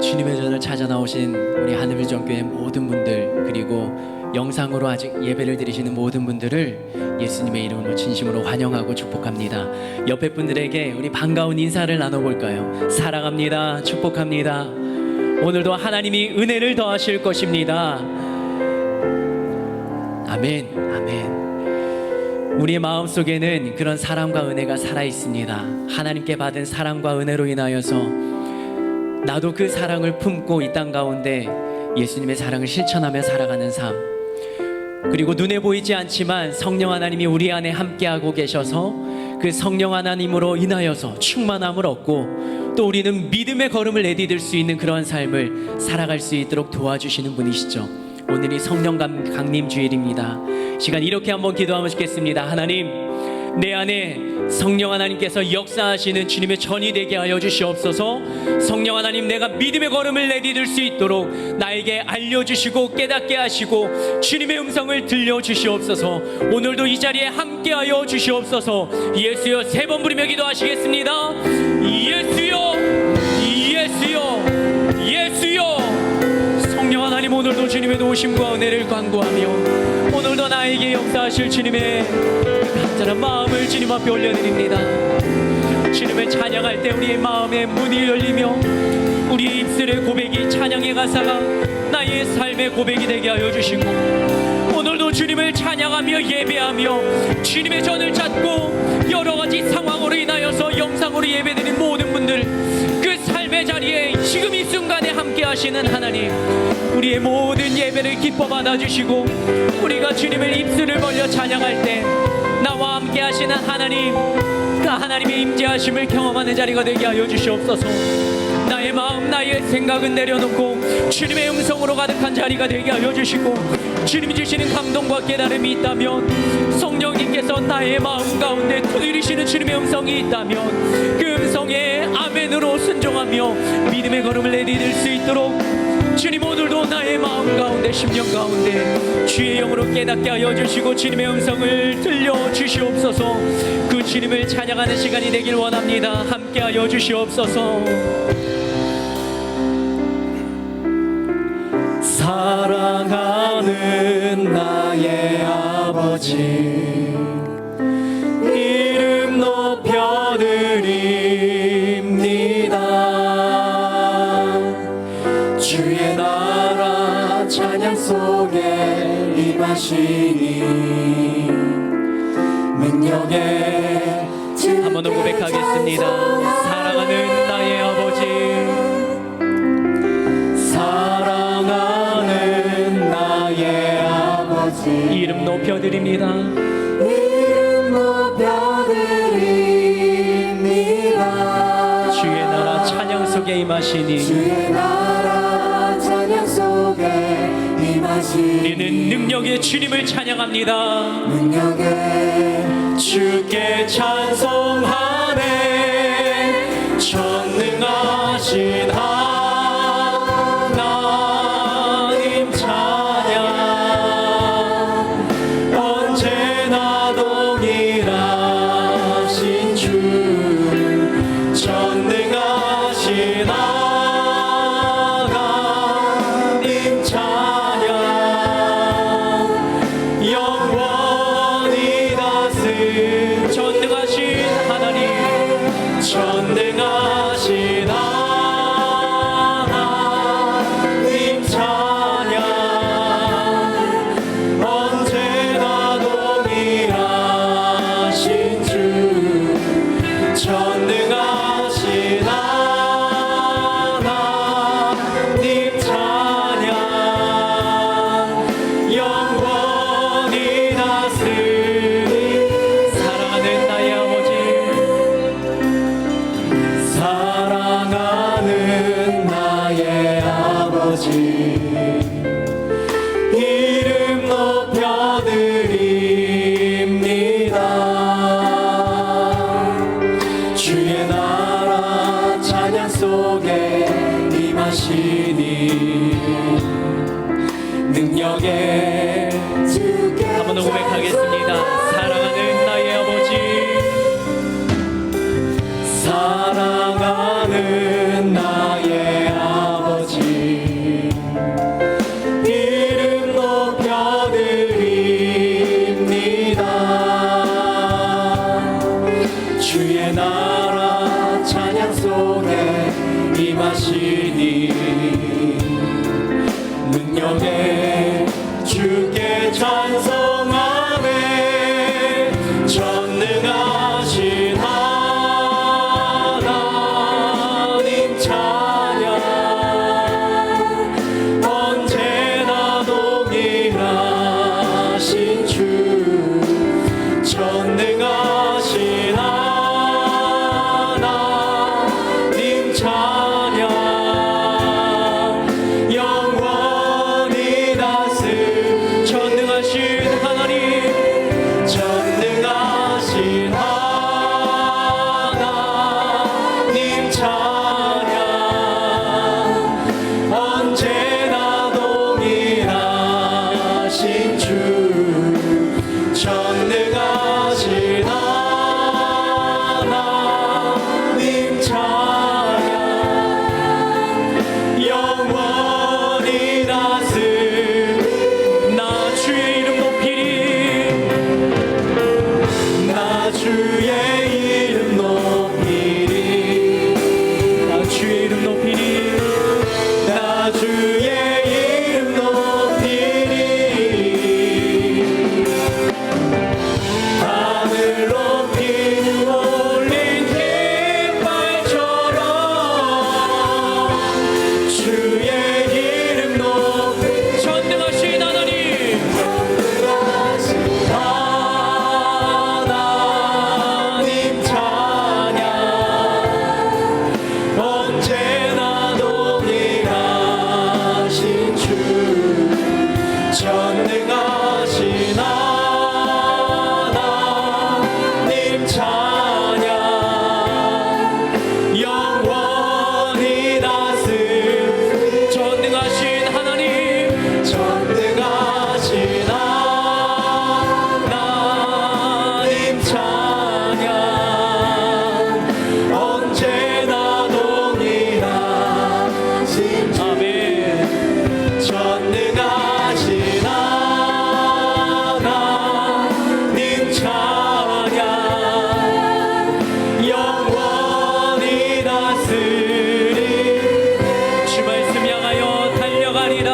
주님의 전을 찾아 나오신 우리 하늘전교회 모든 분들, 그리고 영상으로 아직 예배를 드리시는 모든 분들을 예수님의 이름으로 진심으로 환영하고 축복합니다. 옆에 분들에게 우리 반가운 인사를 나눠볼까요? 사랑합니다. 축복합니다. 오늘도 하나님이 은혜를 더하실 것입니다. 아멘, 아멘. 우리의 마음속에는 그런 사랑과 은혜가 살아있습니다. 하나님께 받은 사랑과 은혜로 인하여서 나도 그 사랑을 품고 이 땅 가운데 예수님의 사랑을 실천하며 살아가는 삶, 그리고 눈에 보이지 않지만 성령 하나님이 우리 안에 함께하고 계셔서 그 성령 하나님으로 인하여서 충만함을 얻고 또 우리는 믿음의 걸음을 내디딜 수 있는 그러한 삶을 살아갈 수 있도록 도와주시는 분이시죠. 오늘이 성령 강림 주일입니다. 시간 이렇게 한번 기도하면 좋겠습니다. 하나님, 내 안에 성령 하나님께서 역사하시는 주님의 전이 되게 하여 주시옵소서. 성령 하나님, 내가 믿음의 걸음을 내디딜 수 있도록 나에게 알려주시고 깨닫게 하시고 주님의 음성을 들려주시옵소서. 오늘도 이 자리에 함께하여 주시옵소서. 예수여, 3번 부르며 기도하시겠습니다. 예수여, 예수여, 예수여. 성령 하나님, 오늘도 주님의 도우심과 은혜를 간구하며 오늘도 나에게 역사하실 주님의 간절한 마음을 주님 앞에 올려드립니다. 주님을 찬양할 때 우리의 마음의 문이 열리며 우리의 입술의 고백이 찬양의 가사가 나의 삶의 고백이 되게 하여 주시고, 오늘도 주님을 찬양하며 예배하며 주님의 전을 찾고 여러가지 상황으로 인하여서 영상으로 예배드린 모든 분들, 그 삶의 자리에 지금 이 순간에 함께 하시는 하나님, 우리의 모든 예배를 기뻐 받아주시고 우리가 주님을 입술을 벌려 찬양할 때 나와 함께 하시는 하나님, 그 하나님의 임재하심을 경험하는 자리가 되게 하여 주시옵소서. 나의 마음, 나의 생각은 내려놓고 주님의 음성으로 가득한 자리가 되게 하여 주시고, 주님이 주시는 감동과 깨달음이 있다면, 성령님께서 나의 마음 가운데 두드리시는 주님의 음성이 있다면 그 음성에 아멘으로 순종하며 믿음의 걸음을 내디딜 수 있도록 주님, 오늘도 나의 마음 가운데, 심령 가운데 주의 영으로 깨닫게 하여 주시고 주님의 음성을 들려주시옵소서. 그 주님을 찬양하는 시간이 되길 원합니다. 함께 하여 주시옵소서. 사랑하는 나의 아버지, 이름 높여드립니다. 주의 나라 찬양 속에 임하시니 능력에 한 번 더 고백하겠습니다. 사랑하는 나의 아버지, 사랑하는 나의 아버지, 이름 높여드립니다. 이름 높여드립니다. 주의 나라 찬양 속에 임하시니, 주의 나라 찬양 속에 임하시니 우리는 능력의 주님을 찬양합니다. 능력의 주께 찬송하네. 전능하신 하나님 찬양, 언제나 동일하신 주, 전능하신 하나님 찬양, 영원히 다스 전능하신 하나님, 전능하신 하나님 찬양, 언제나 동일하신 주, 전능하신 하나님 찬양, 영원히 다스리. 사랑하는 나의 아버지, 사랑하는 나의 아버지, 이름 높여드립니다. 주의 나라 찬양 속에 임하시니 능력에 한 번 더 고백하겠습니다. 사랑하는 나의 아버지, 사랑하는 나의 아버지, 주의 나라 찬양 속에 임하시니 능력에 주께 찬송하네 전능하신 하나님 찬양 언제나 동일하신 주 전능하신 하나님 찬양 영원히 다스 전능하신 하나님 전능하신 하나님 찬양 언제나 동일하신 주 전능하신 하나님 찬양 영원히 다스 나 주의 이름 높이리 나 주의 이름 높이리 나 주의 이름 높이리 나 주의 이름 높이리 하늘 높이 올린 깃발처럼 주의 이름 높이 전능하신 하나님 하나님 찬양 언제나 동일하신 주 전능하신 하나님 찬양 영원히 다스 전능하신 하나님 전능하신 하나님 찬양 언제나 동일하신 주 아멘 전능하신 하나님 찬양 영원히 다스리 주 말씀 향하여 달려가리라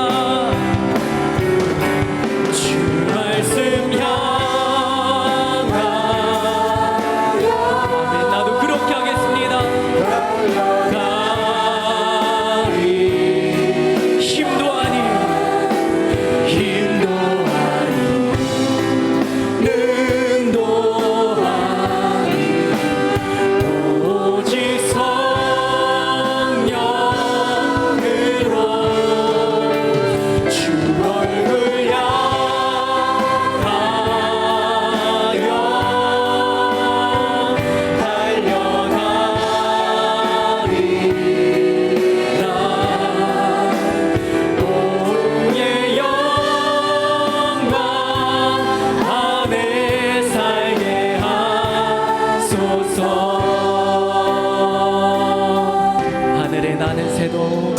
주 말씀 향하여 아멘 나도 그렇게 하겠습니다 달려가리 힘도 아니 능도 아니 오직 성령으로 주 얼굴 향하여 달려가리라 오의 영광 안에 살게 하소서 하늘에 나는 새도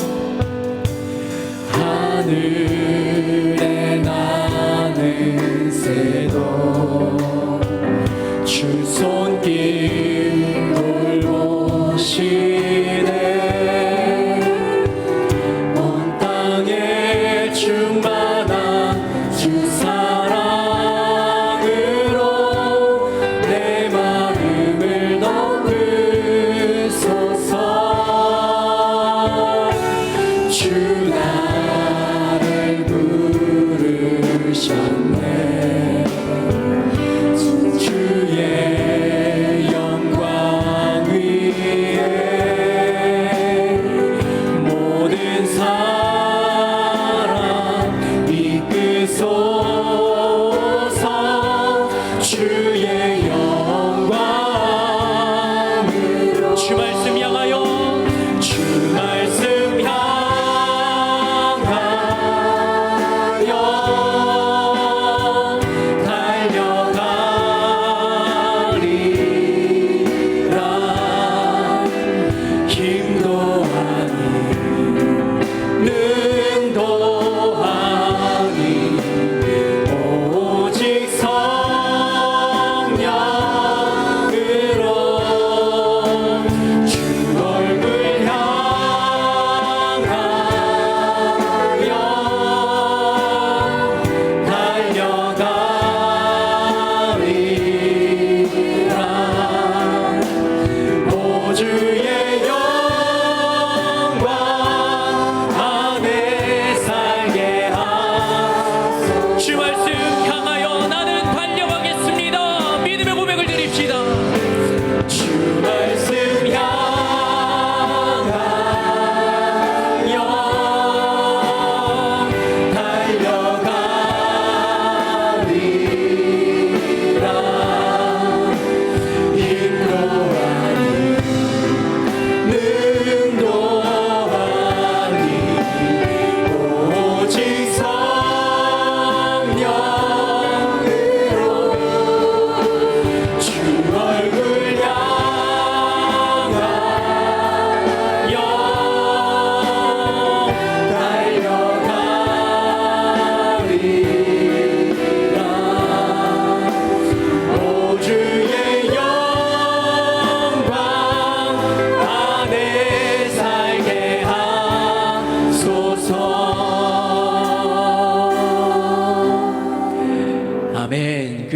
하늘에 나는 새도 주 손길 돌보시네 온 땅에 충만한 주 사랑으로 내 마음을 넣으소서 주 나를 부르셨네 주의 영광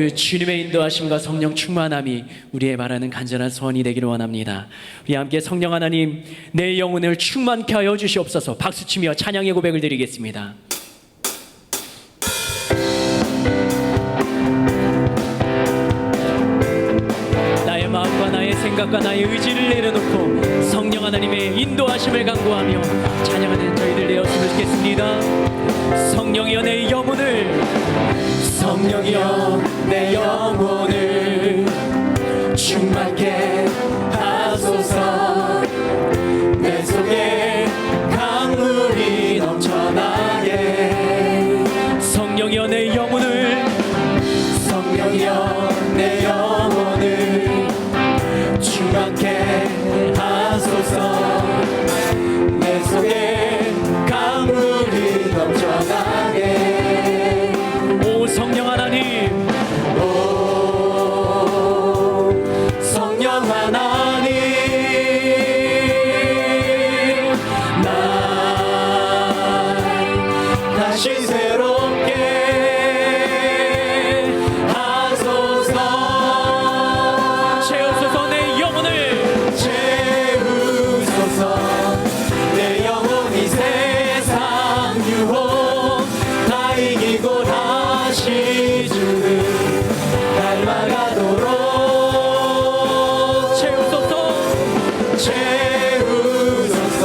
그 주님의 인도하심과 성령 충만함이 우리의 바라는 간절한 소원이 되기를 원합니다. 우리 함께 성령 하나님, 내 영혼을 충만케 하여 주시옵소서. 박수치며 찬양의 고백을 드리겠습니다. 나의 마음과 나의 생각과 나의 의지를 내려놓고 성령 하나님의 인도하심을 간구하며 찬양하는 저희들 되었으면 좋겠습니다. 성령이여 내 영혼을, 성령이여 내 영혼을 충만케 하소서. 내 속에 강물이 넘쳐나게. 성령이여 내 영혼을, 성령이여 내 영혼을 충만케 하소서. 내 속에 강물이 넘쳐나게. 오 성령 하나님, 오 성령 하나님, 날 다시 새롭게 하소서. 채우소서 내 영혼을, 채우소서. 내 영혼이 세상 유혹 다 이기고 다시 주를 닮아가도록 채우소서, 채우소서.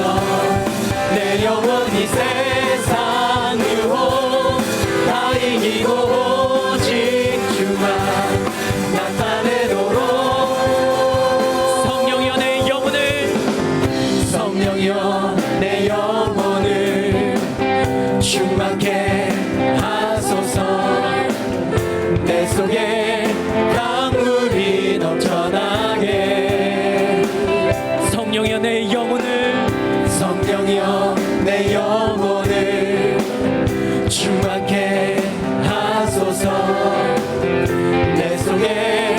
내 영혼이 세상 유혹 다 이기고 오직 주만 나타내도록. 성령이여 내 영혼을, 성령이여 내 영혼을 충만케 하소서. 내 속에 강물이 넘쳐나게. 성령이여 내 영혼을, 성령이여 내 영혼을 충만케 하소서. 내 속에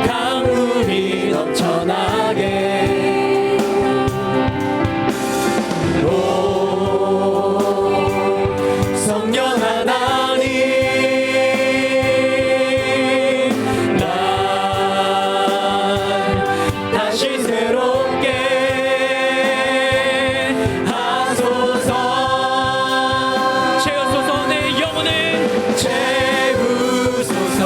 강물이 넘쳐나게. 오 성령 하나님, 날 다시 새롭게 하소서. 채우소서 내 영혼을, 채우소서.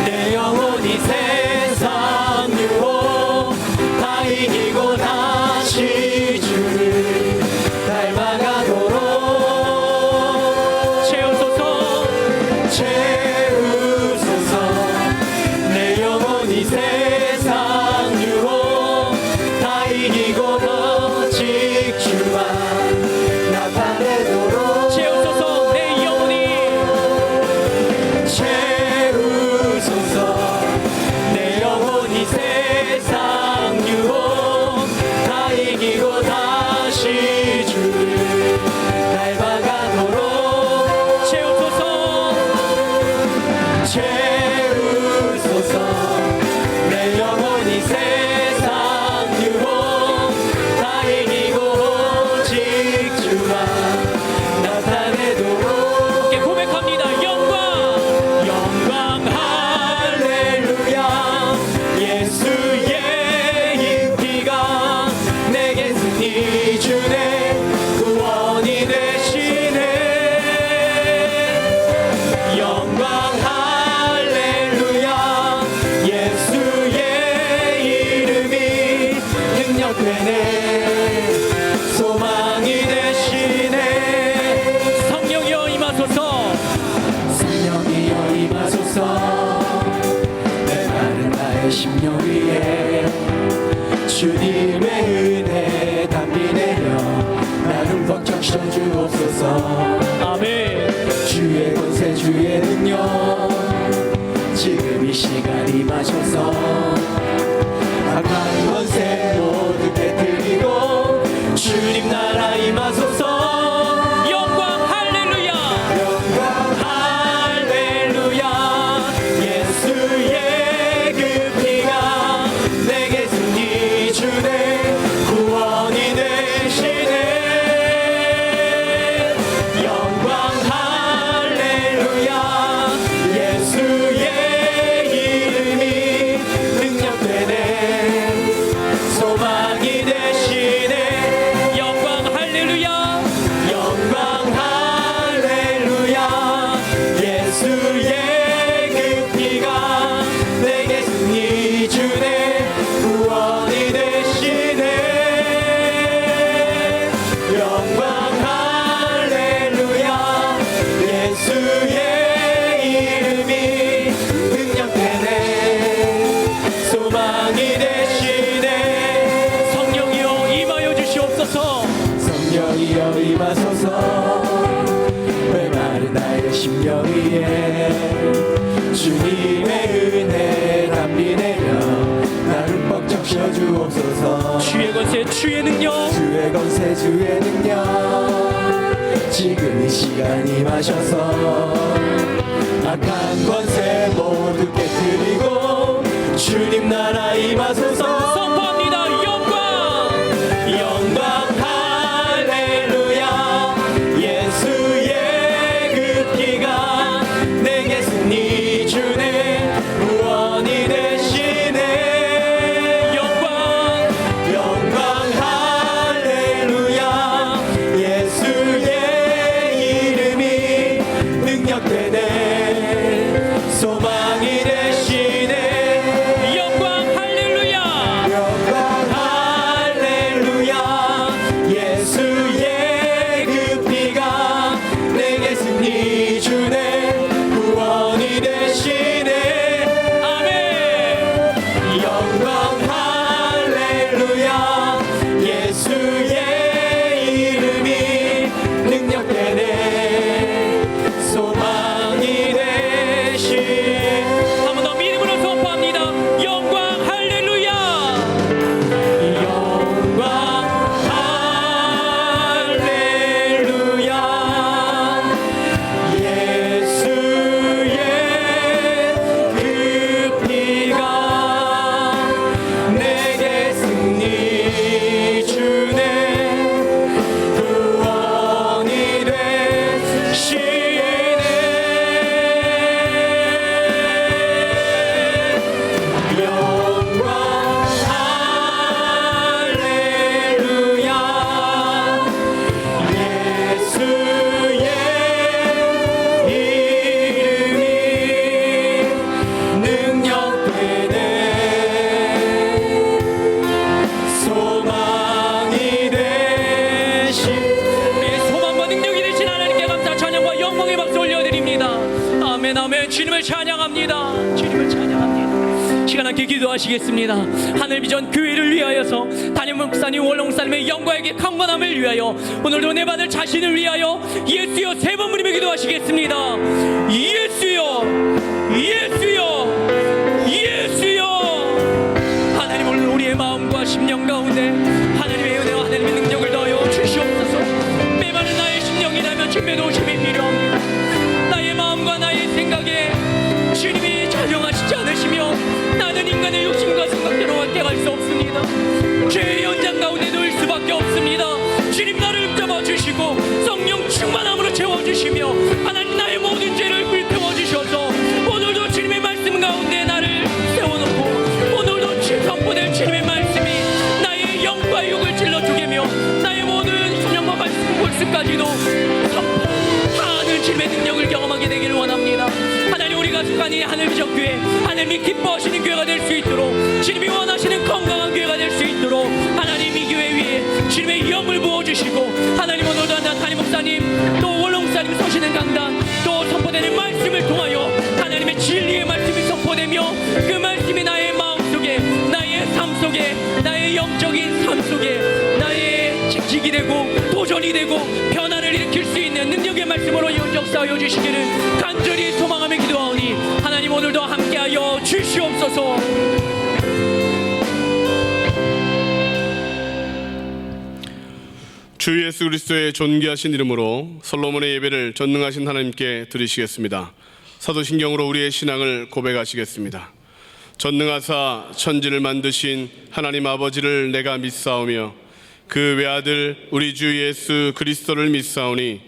내 영혼이 세상 유혹 다 이기고 다시 주를 닮아가도록 채우소서, 채우소서. 내 영혼이 세상 유혹 다 이기고 오직 주만 나타내도록 채우소서. 내 영혼이, 채우소서. 내 영혼이 세상 유혹 다 이기고 다시 주를 닮아가도록 채우소서, 채우소서. 내 영혼이 세상 유혹 다 이기고 오직 주만 나타내도록. 함께 고백합니다. 영광, 영광 할렐루야. 예수의 이 피가 내게 승리 주네, 구원이 되시네. 영광 할렐루야. 예수의 이름이 능력되네, 소망이 되시네. 성령이여 임하소서, 성령이여 임하소서. 내 마른 나의 심령 위에 주님의 은혜 담비 내려 나를 벅 적셔 주옵소서. 아멘. 주의 권세 주의 능력 지금 이 시간 임하셔서 악한 권세 모두 깨뜨리고 주님 나라 임하소서. 영광 할렐루야, 영광 할렐루야. 예수의 그 피가 내게 승리 주네, 구원이 되시네. 영광 할렐루야. 예수의 소망이 되시네. 성령이여 임하여 주시옵소서. 성령이여 임하소서. 메마른 나의 심령 위에 주님의 은혜 담비 내려 나를 뻑 적셔주옵소서. 주의 권세 주의 능력, 주의 권세 주의 능력 지금 이 시간 임하셔서 악한 권세 모두 깨뜨리고 주님 나라 임하소서. 선포합니다. 영광 할렐루야. 예수의 그 피가 내게 승리 주네. 구원이 되시네. 영광 할렐루야. 예수의 이름이 능력되네. 소망이 되시네. 영광 할렐루야. 영광 할렐루야. 예수의 그 피가 내게 승리 주네. 구원이 되시네. 아멘. 영광 할렐루야. 예수의 이름이 능력되네. 소망이 되시. 한 번 더 믿음으로 선포합니다. 영광 할렐루야. 영광 할렐루야. 예수의 그 피가 내게 승리 주네. 구원이 되시네. 영광 할렐루야. 예수의 이름이 능력되네. 소망이 되시. 우리의 소망과 능력이 되신 하나님께 감사 찬양과 영광의 박수 올려드립니다. 아멘 아멘. 주님을 찬양합니다. 주님을 찬양합니다. 시간 함께 기도하시겠습니다. 하늘 비전 교회를 위하여서 담임 목사님 원로 목사님의 영광에게 강건함을 위하여 오늘도 은혜 받을 자신을 위하여 예수여 세 번 부르며 기도하시겠습니다. 예수여 예수여 예수여. 하나님 오늘 우리의 마음과 심령 가운데 하나님의 은혜와 하나님의 능력을 더하여 주시옵소서. 메마른 나의 심령이라면 주님의 도우심이 필요합니다. 나의 마음과 나의 생각에 주님이 작용하시지 않으시며 나는 인간의 욕심과 생각대로밖에 갈 수 없습니다. 죄의 연장 가운데 놓일 수밖에 없습니다. 주님 나를 붙잡아 주시고 성령 충만함으로 채워주시며 하나님 나의 모든 죄를 불태워 주셔서 오늘도 주님의 말씀 가운데 나를 세워놓고 오늘도 선포될 주님의 말씀이 나의 영과 육을 찔러주게며 나의 모든 신령과 말씀 골수까지도 선포하는 주님의 능력을 경험하게 되기를 원합니다. 하나님 우리가 속하니 하늘비전교회 하나님이 기뻐하시는 교회가 될 수 있도록 주님이 원하시는 건강한 교회가 될 수 있도록 하나님 이 교회 위에 주님의 영을 부어주시고 하나님 오늘도 담임 목사님 또 원로 목사님 서시는 강단 또 선포되는 말씀을 통하여 하나님의 진리의 말씀이 선포되며 그 말씀이 나의 마음속에 나의 삶 속에 나의 영적인 삶 속에 나의 지식이 되고 도전이 되고 변화를 일으킬 수 있는 능력의 말씀으로 역사하여 주시기를 간절히 소망하며 기도하오니 하나님 오늘도 함께하여 주시옵소서. 주 예수 그리스도의 존귀하신 이름으로 솔로몬의 예배를 전능하신 하나님께 드리시겠습니다. 사도신경으로 우리의 신앙을 고백하시겠습니다. 전능하사 천지를 만드신 하나님 아버지를 내가 믿사오며 그 외아들 우리 주 예수 그리스도를 믿사오니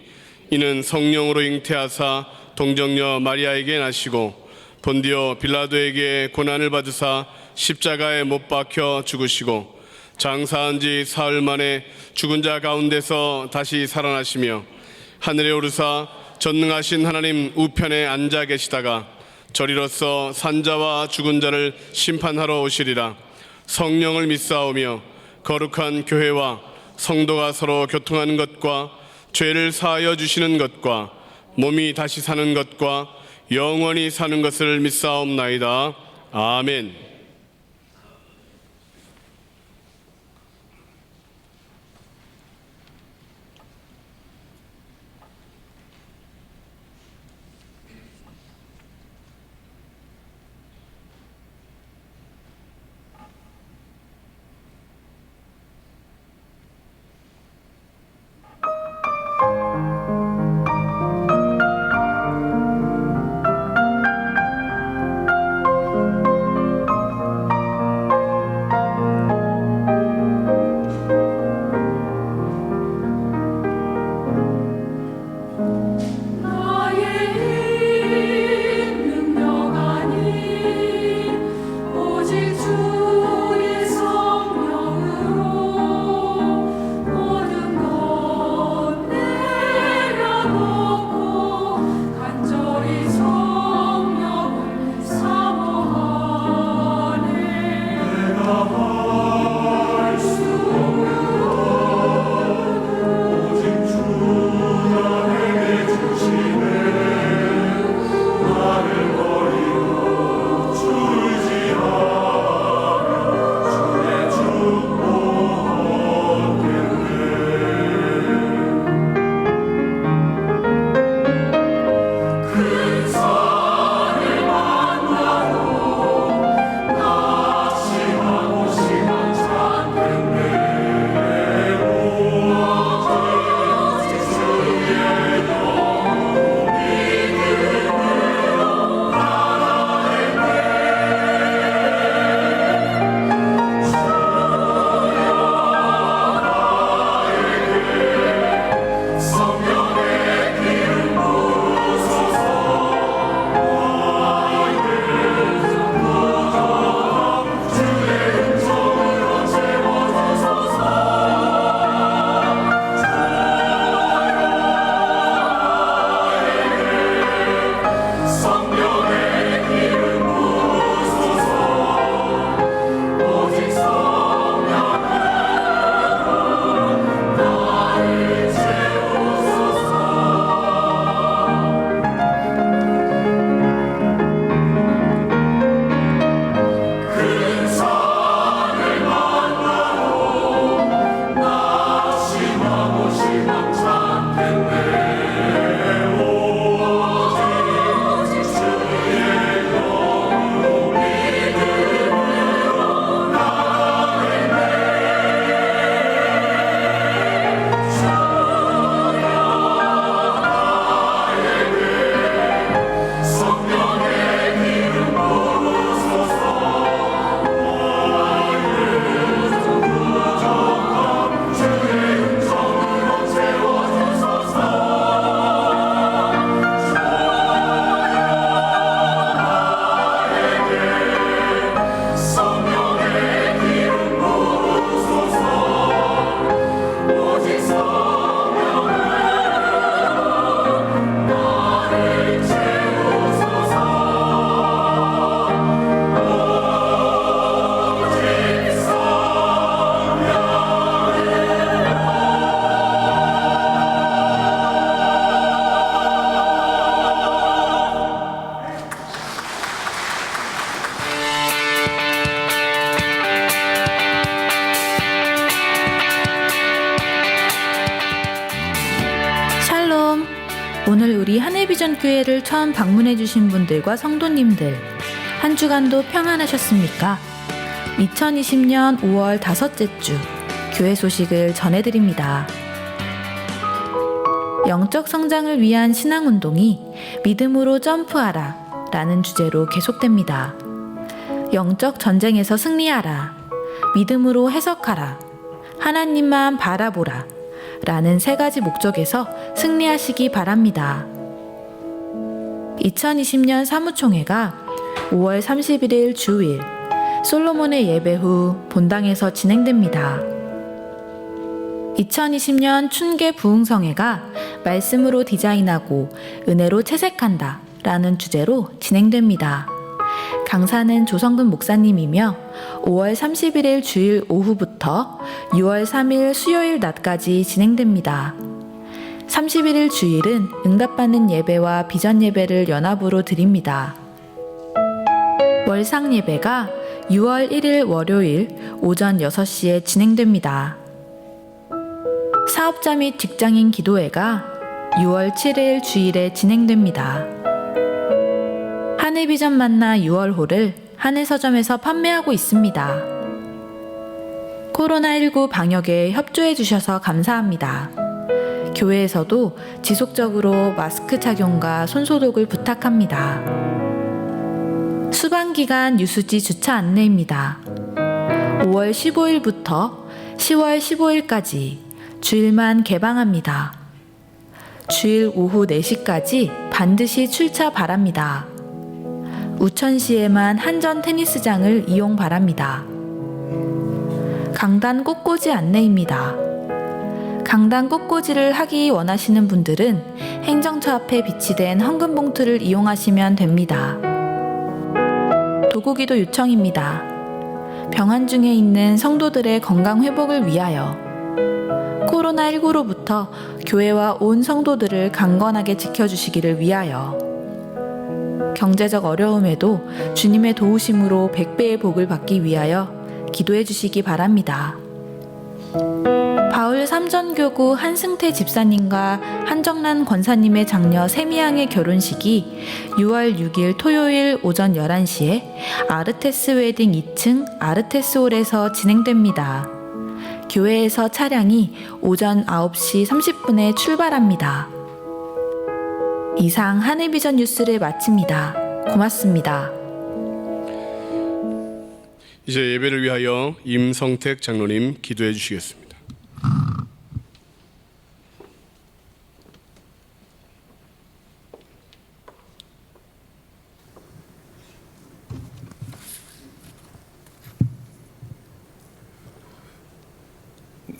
이는 성령으로 잉태하사 동정녀 마리아에게 나시고 본디오 빌라도에게 고난을 받으사 십자가에 못 박혀 죽으시고 장사한 지 사흘 만에 죽은 자 가운데서 다시 살아나시며 하늘에 오르사 전능하신 하나님 우편에 앉아 계시다가 저리로서 산자와 죽은 자를 심판하러 오시리라. 성령을 믿사오며 거룩한 교회와 성도가 서로 교통하는 것과 죄를 사하여 주시는 것과 몸이 다시 사는 것과 영원히 사는 것을 믿사옵나이다. 아멘. 우리 하늘비전 교회를 처음 방문해 주신 분들과 성도님들, 한 주간도 평안하셨습니까? 2020년 5월 5째 주 교회 소식을 전해드립니다. 영적 성장을 위한 신앙운동이 믿음으로 점프하라 라는 주제로 계속됩니다. 영적 전쟁에서 승리하라, 믿음으로 해석하라, 하나님만 바라보라 라는 세 가지 목적에서 승리하시기 바랍니다. 2020년 사무총회가 5월 31일 주일 솔로몬의 예배 후 본당에서 진행됩니다. 2020년 춘계 부흥성회가 말씀으로 디자인하고 은혜로 채색한다 라는 주제로 진행됩니다. 강사는 조성근 목사님이며 5월 31일 주일 오후부터 6월 3일 수요일 낮까지 진행됩니다. 31일 주일은 응답받는 예배와 비전 예배를 연합으로 드립니다. 월상 예배가 6월 1일 월요일 오전 6시에 진행됩니다. 사업자 및 직장인 기도회가 6월 7일 주일에 진행됩니다. 하늘비전 만나 6월호를 하늘서점에서 판매하고 있습니다. 코로나19 방역에 협조해 주셔서 감사합니다. 교회에서도 지속적으로 마스크 착용과 손소독을 부탁합니다. 수방기간 유수지 주차 안내입니다. 5월 15일부터 10월 15일까지 주일만 개방합니다. 주일 오후 4시까지 반드시 출차 바랍니다. 우천시에만 한전 테니스장을 이용 바랍니다. 강단 꽃꽂이 안내입니다. 강단 꽃꽂이를 하기 원하시는 분들은 행정처 앞에 비치된 헌금 봉투를 이용하시면 됩니다. 도구기도 요청입니다. 병환 중에 있는 성도들의 건강 회복을 위하여 코로나19로부터 교회와 온 성도들을 강건하게 지켜주시기를 위하여 경제적 어려움에도 주님의 도우심으로 100배의 복을 받기 위하여 기도해 주시기 바랍니다. 바울 삼전교구 한승태 집사님과 한정란 권사님의 장녀 세미양의 결혼식이 6월 6일 토요일 오전 11시에 아르테스 웨딩 2층 아르테스홀에서 진행됩니다. 교회에서 차량이 오전 9시 30분에 출발합니다. 이상 하늘비전 뉴스를 마칩니다. 고맙습니다. 이제 예배를 위하여 임성택 장로님 기도해 주시겠습니다.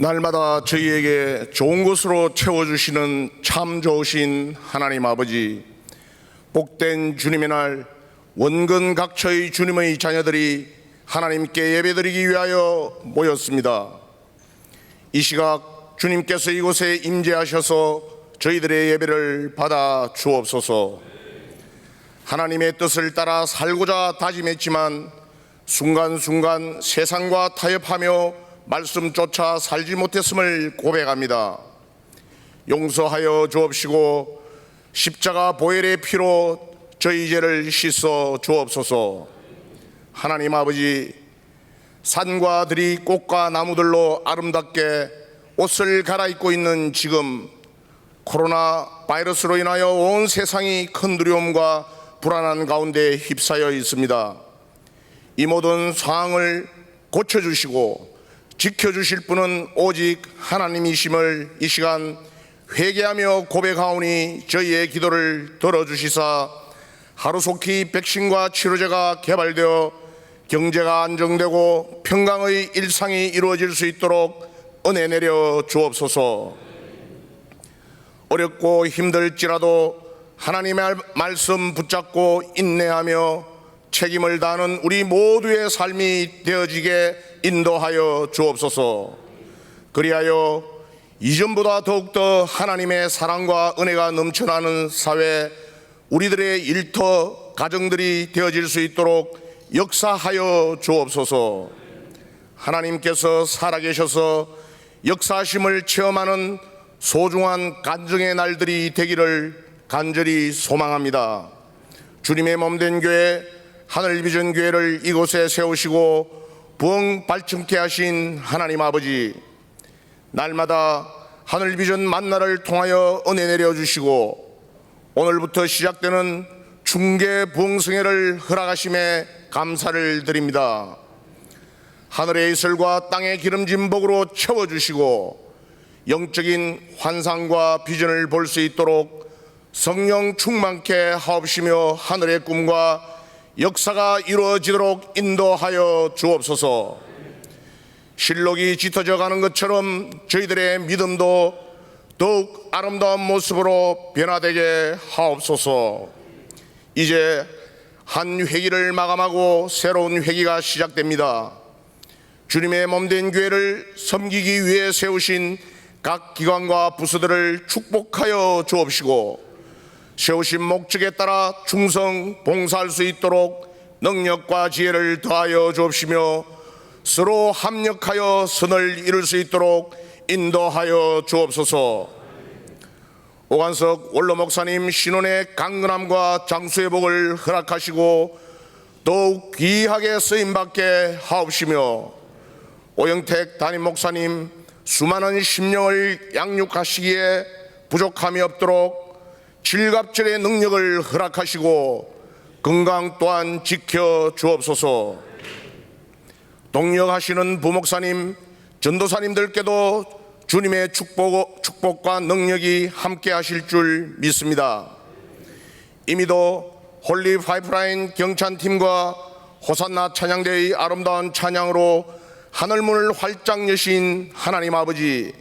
날마다 저희에게 좋은 것으로 채워주시는 참 좋으신 하나님 아버지, 복된 주님의 날 원근 각처의 주님의 자녀들이 하나님께 예배드리기 위하여 모였습니다. 이 시각 주님께서 이곳에 임재하셔서 저희들의 예배를 받아 주옵소서. 하나님의 뜻을 따라 살고자 다짐했지만 순간순간 세상과 타협하며 말씀조차 살지 못했음을 고백합니다. 용서하여 주옵시고 십자가 보혈의 피로 저희 죄를 씻어 주옵소서. 하나님 아버지, 산과 들이 꽃과 나무들로 아름답게 옷을 갈아입고 있는 지금 코로나 바이러스로 인하여 온 세상이 큰 두려움과 불안한 가운데 휩싸여 있습니다. 이 모든 상황을 고쳐주시고 지켜주실 분은 오직 하나님이심을 이 시간 회개하며 고백하오니 저희의 기도를 들어주시사 하루속히 백신과 치료제가 개발되어 경제가 안정되고 평강의 일상이 이루어질 수 있도록 은혜 내려 주옵소서. 어렵고 힘들지라도 하나님의 말씀 붙잡고 인내하며 책임을 다하는 우리 모두의 삶이 되어지게 인도하여 주옵소서. 그리하여 이전보다 더욱더 하나님의 사랑과 은혜가 넘쳐나는 사회, 우리들의 일터 가정들이 되어질 수 있도록 역사하여 주옵소서. 하나님께서 살아계셔서 역사하심을 체험하는 소중한 간증의 날들이 되기를 간절히 소망합니다. 주님의 몸된 교회 하늘비전 교회를 이곳에 세우시고 부흥 발전케 하신 하나님 아버지, 날마다 하늘비전 만나를 통하여 은혜 내려주시고 오늘부터 시작되는 중계 부흥성회를 허락하심에 감사를 드립니다. 하늘의 이슬과 땅의 기름진 복으로 채워주시고 영적인 환상과 비전을 볼 수 있도록 성령 충만케 하옵시며 하늘의 꿈과 역사가 이루어지도록 인도하여 주옵소서. 실록이 짙어져 가는 것처럼 저희들의 믿음도 더욱 아름다운 모습으로 변화되게 하옵소서. 이제 한 회기를 마감하고 새로운 회기가 시작됩니다. 주님의 몸된 교회를 섬기기 위해 세우신 각 기관과 부서들을 축복하여 주옵시고 세우신 목적에 따라 충성 봉사할 수 있도록 능력과 지혜를 더하여 주옵시며 서로 합력하여 선을 이룰 수 있도록 인도하여 주옵소서. 오관석 원로 목사님 신혼의 강건함과 장수의 복을 허락하시고 더욱 귀하게 쓰임받게 하옵시며 오영택 담임 목사님 수많은 심령을 양육하시기에 부족함이 없도록 질갑절의 능력을 허락하시고 건강 또한 지켜 주옵소서. 동역하시는 부목사님, 전도사님들께도 주님의 축복과 능력이 함께 하실 줄 믿습니다. 이미도 홀리 파이프라인 경찬팀과 호산나 찬양대의 아름다운 찬양으로 하늘문을 활짝 여신 하나님 아버지,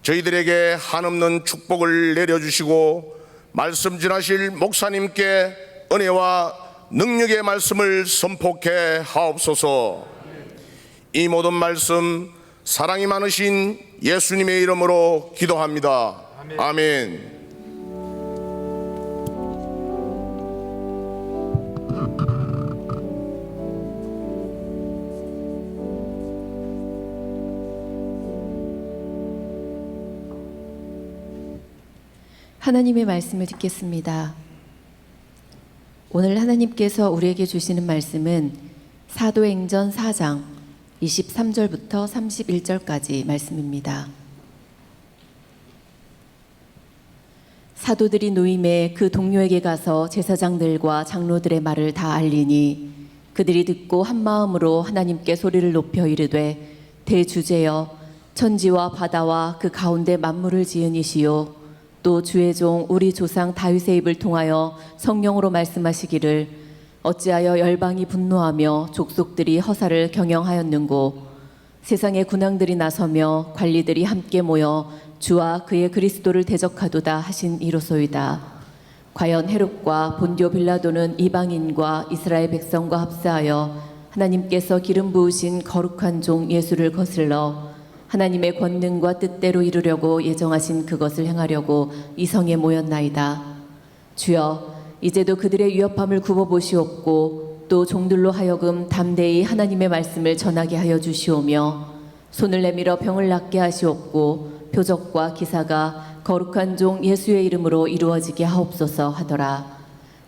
저희들에게 한없는 축복을 내려주시고 말씀 전하실 목사님께 은혜와 능력의 말씀을 선포케 하옵소서. 이 모든 말씀 사랑이 많으신 예수님의 이름으로 기도합니다. 아멘. 하나님의 말씀을 듣겠습니다. 오늘 하나님께서 우리에게 주시는 말씀은 사도행전 4장 23절부터 31절까지 말씀입니다. 사도들이 노임에 그 동료에게 가서 제사장들과 장로들의 말을 다 알리니 그들이 듣고 한 마음으로 하나님께 소리를 높여 이르되 대주제여 천지와 바다와 그 가운데 만물을 지은 이시요 또 주의 종 우리 조상 다윗의 입을 통하여 성령으로 말씀하시기를 어찌하여 열방이 분노하며 족속들이 허사를 경영하였는고 세상의 군왕들이 나서며 관리들이 함께 모여 주와 그의 그리스도를 대적하도다 하신 이로소이다. 과연 헤롯과 본디오 빌라도는 이방인과 이스라엘 백성과 합사하여 하나님께서 기름 부으신 거룩한 종 예수를 거슬러 하나님의 권능과 뜻대로 이루려고 예정하신 그것을 행하려고 이 성에 모였나이다. 주여 이제도 그들의 위협함을 굽어보시옵고 또 종들로 하여금 담대히 하나님의 말씀을 전하게 하여 주시오며 손을 내밀어 병을 낫게 하시옵고 표적과 기사가 거룩한 종 예수의 이름으로 이루어지게 하옵소서 하더라.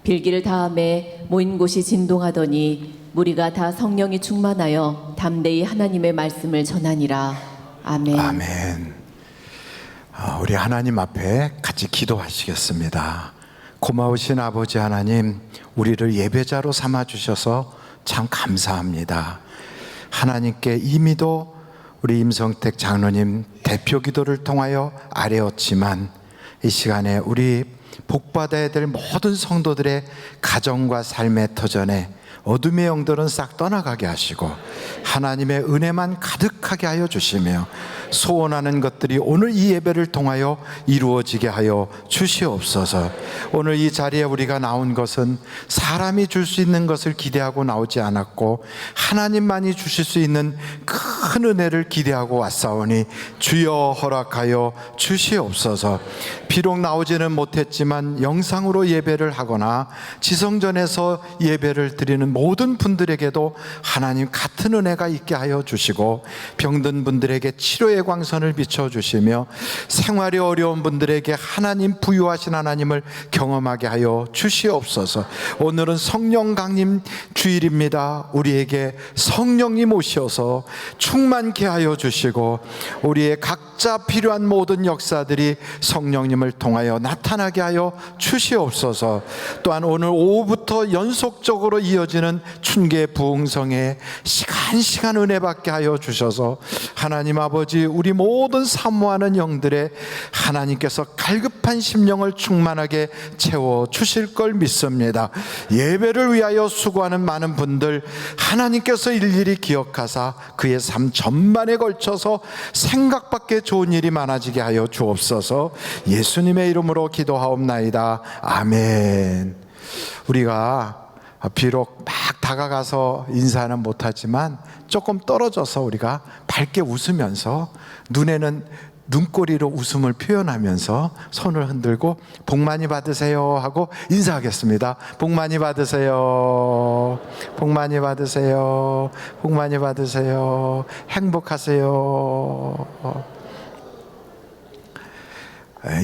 빌기를 다음에 모인 곳이 진동하더니 무리가 다 성령이 충만하여 담대히 하나님의 말씀을 전하니라. 아멘. 아멘. 우리 하나님 앞에 같이 기도하시겠습니다. 고마우신 아버지 하나님, 우리를 예배자로 삼아 주셔서 참 감사합니다. 하나님께 이미도 우리 임성택 장로님 대표 기도를 통하여 아뢰었지만 이 시간에 우리 복받아야 될 모든 성도들의 가정과 삶의 터전에 어둠의 영들은 싹 떠나가게 하시고 하나님의 은혜만 가득하게 하여 주시며 소원하는 것들이 오늘 이 예배를 통하여 이루어지게 하여 주시옵소서. 오늘 이 자리에 우리가 나온 것은 사람이 줄 수 있는 것을 기대하고 나오지 않았고 하나님만이 주실 수 있는 큰 은혜를 기대하고 왔사오니 주여 허락하여 주시옵소서. 비록 나오지는 못했지만 영상으로 예배를 하거나 지성전에서 예배를 드리는 모든 분들에게도 하나님 같은 은혜가 있게 하여 주시고 병든 분들에게 치료의 대광선을 비춰주시며 생활이 어려운 분들에게 하나님 부유하신 하나님을 경험하게 하여 주시옵소서. 오늘은 성령 강림 주일입니다. 우리에게 성령님 오셔서 충만케 하여 주시고 우리의 각자 필요한 모든 역사들이 성령님을 통하여 나타나게 하여 주시옵소서. 또한 오늘 오후부터 연속적으로 이어지는 춘계 부흥성에 시간 은혜 받게 하여 주셔서 하나님 아버지, 우리 모든 사모하는 영들의 하나님께서 갈급한 심령을 충만하게 채워 주실 걸 믿습니다. 예배를 위하여 수고하는 많은 분들 하나님께서 일일이 기억하사 그의 삶 전반에 걸쳐서 생각밖에 좋은 일이 많아지게 하여 주옵소서. 예수님의 이름으로 기도하옵나이다. 아멘. 우리가 비록 막 다가가서 인사는 못하지만 조금 떨어져서 우리가 밝게 웃으면서 눈에는 눈꼬리로 웃음을 표현하면서 손을 흔들고 복 많이 받으세요 하고 인사하겠습니다. 복 많이 받으세요. 복 많이 받으세요. 복 많이 받으세요. 행복하세요.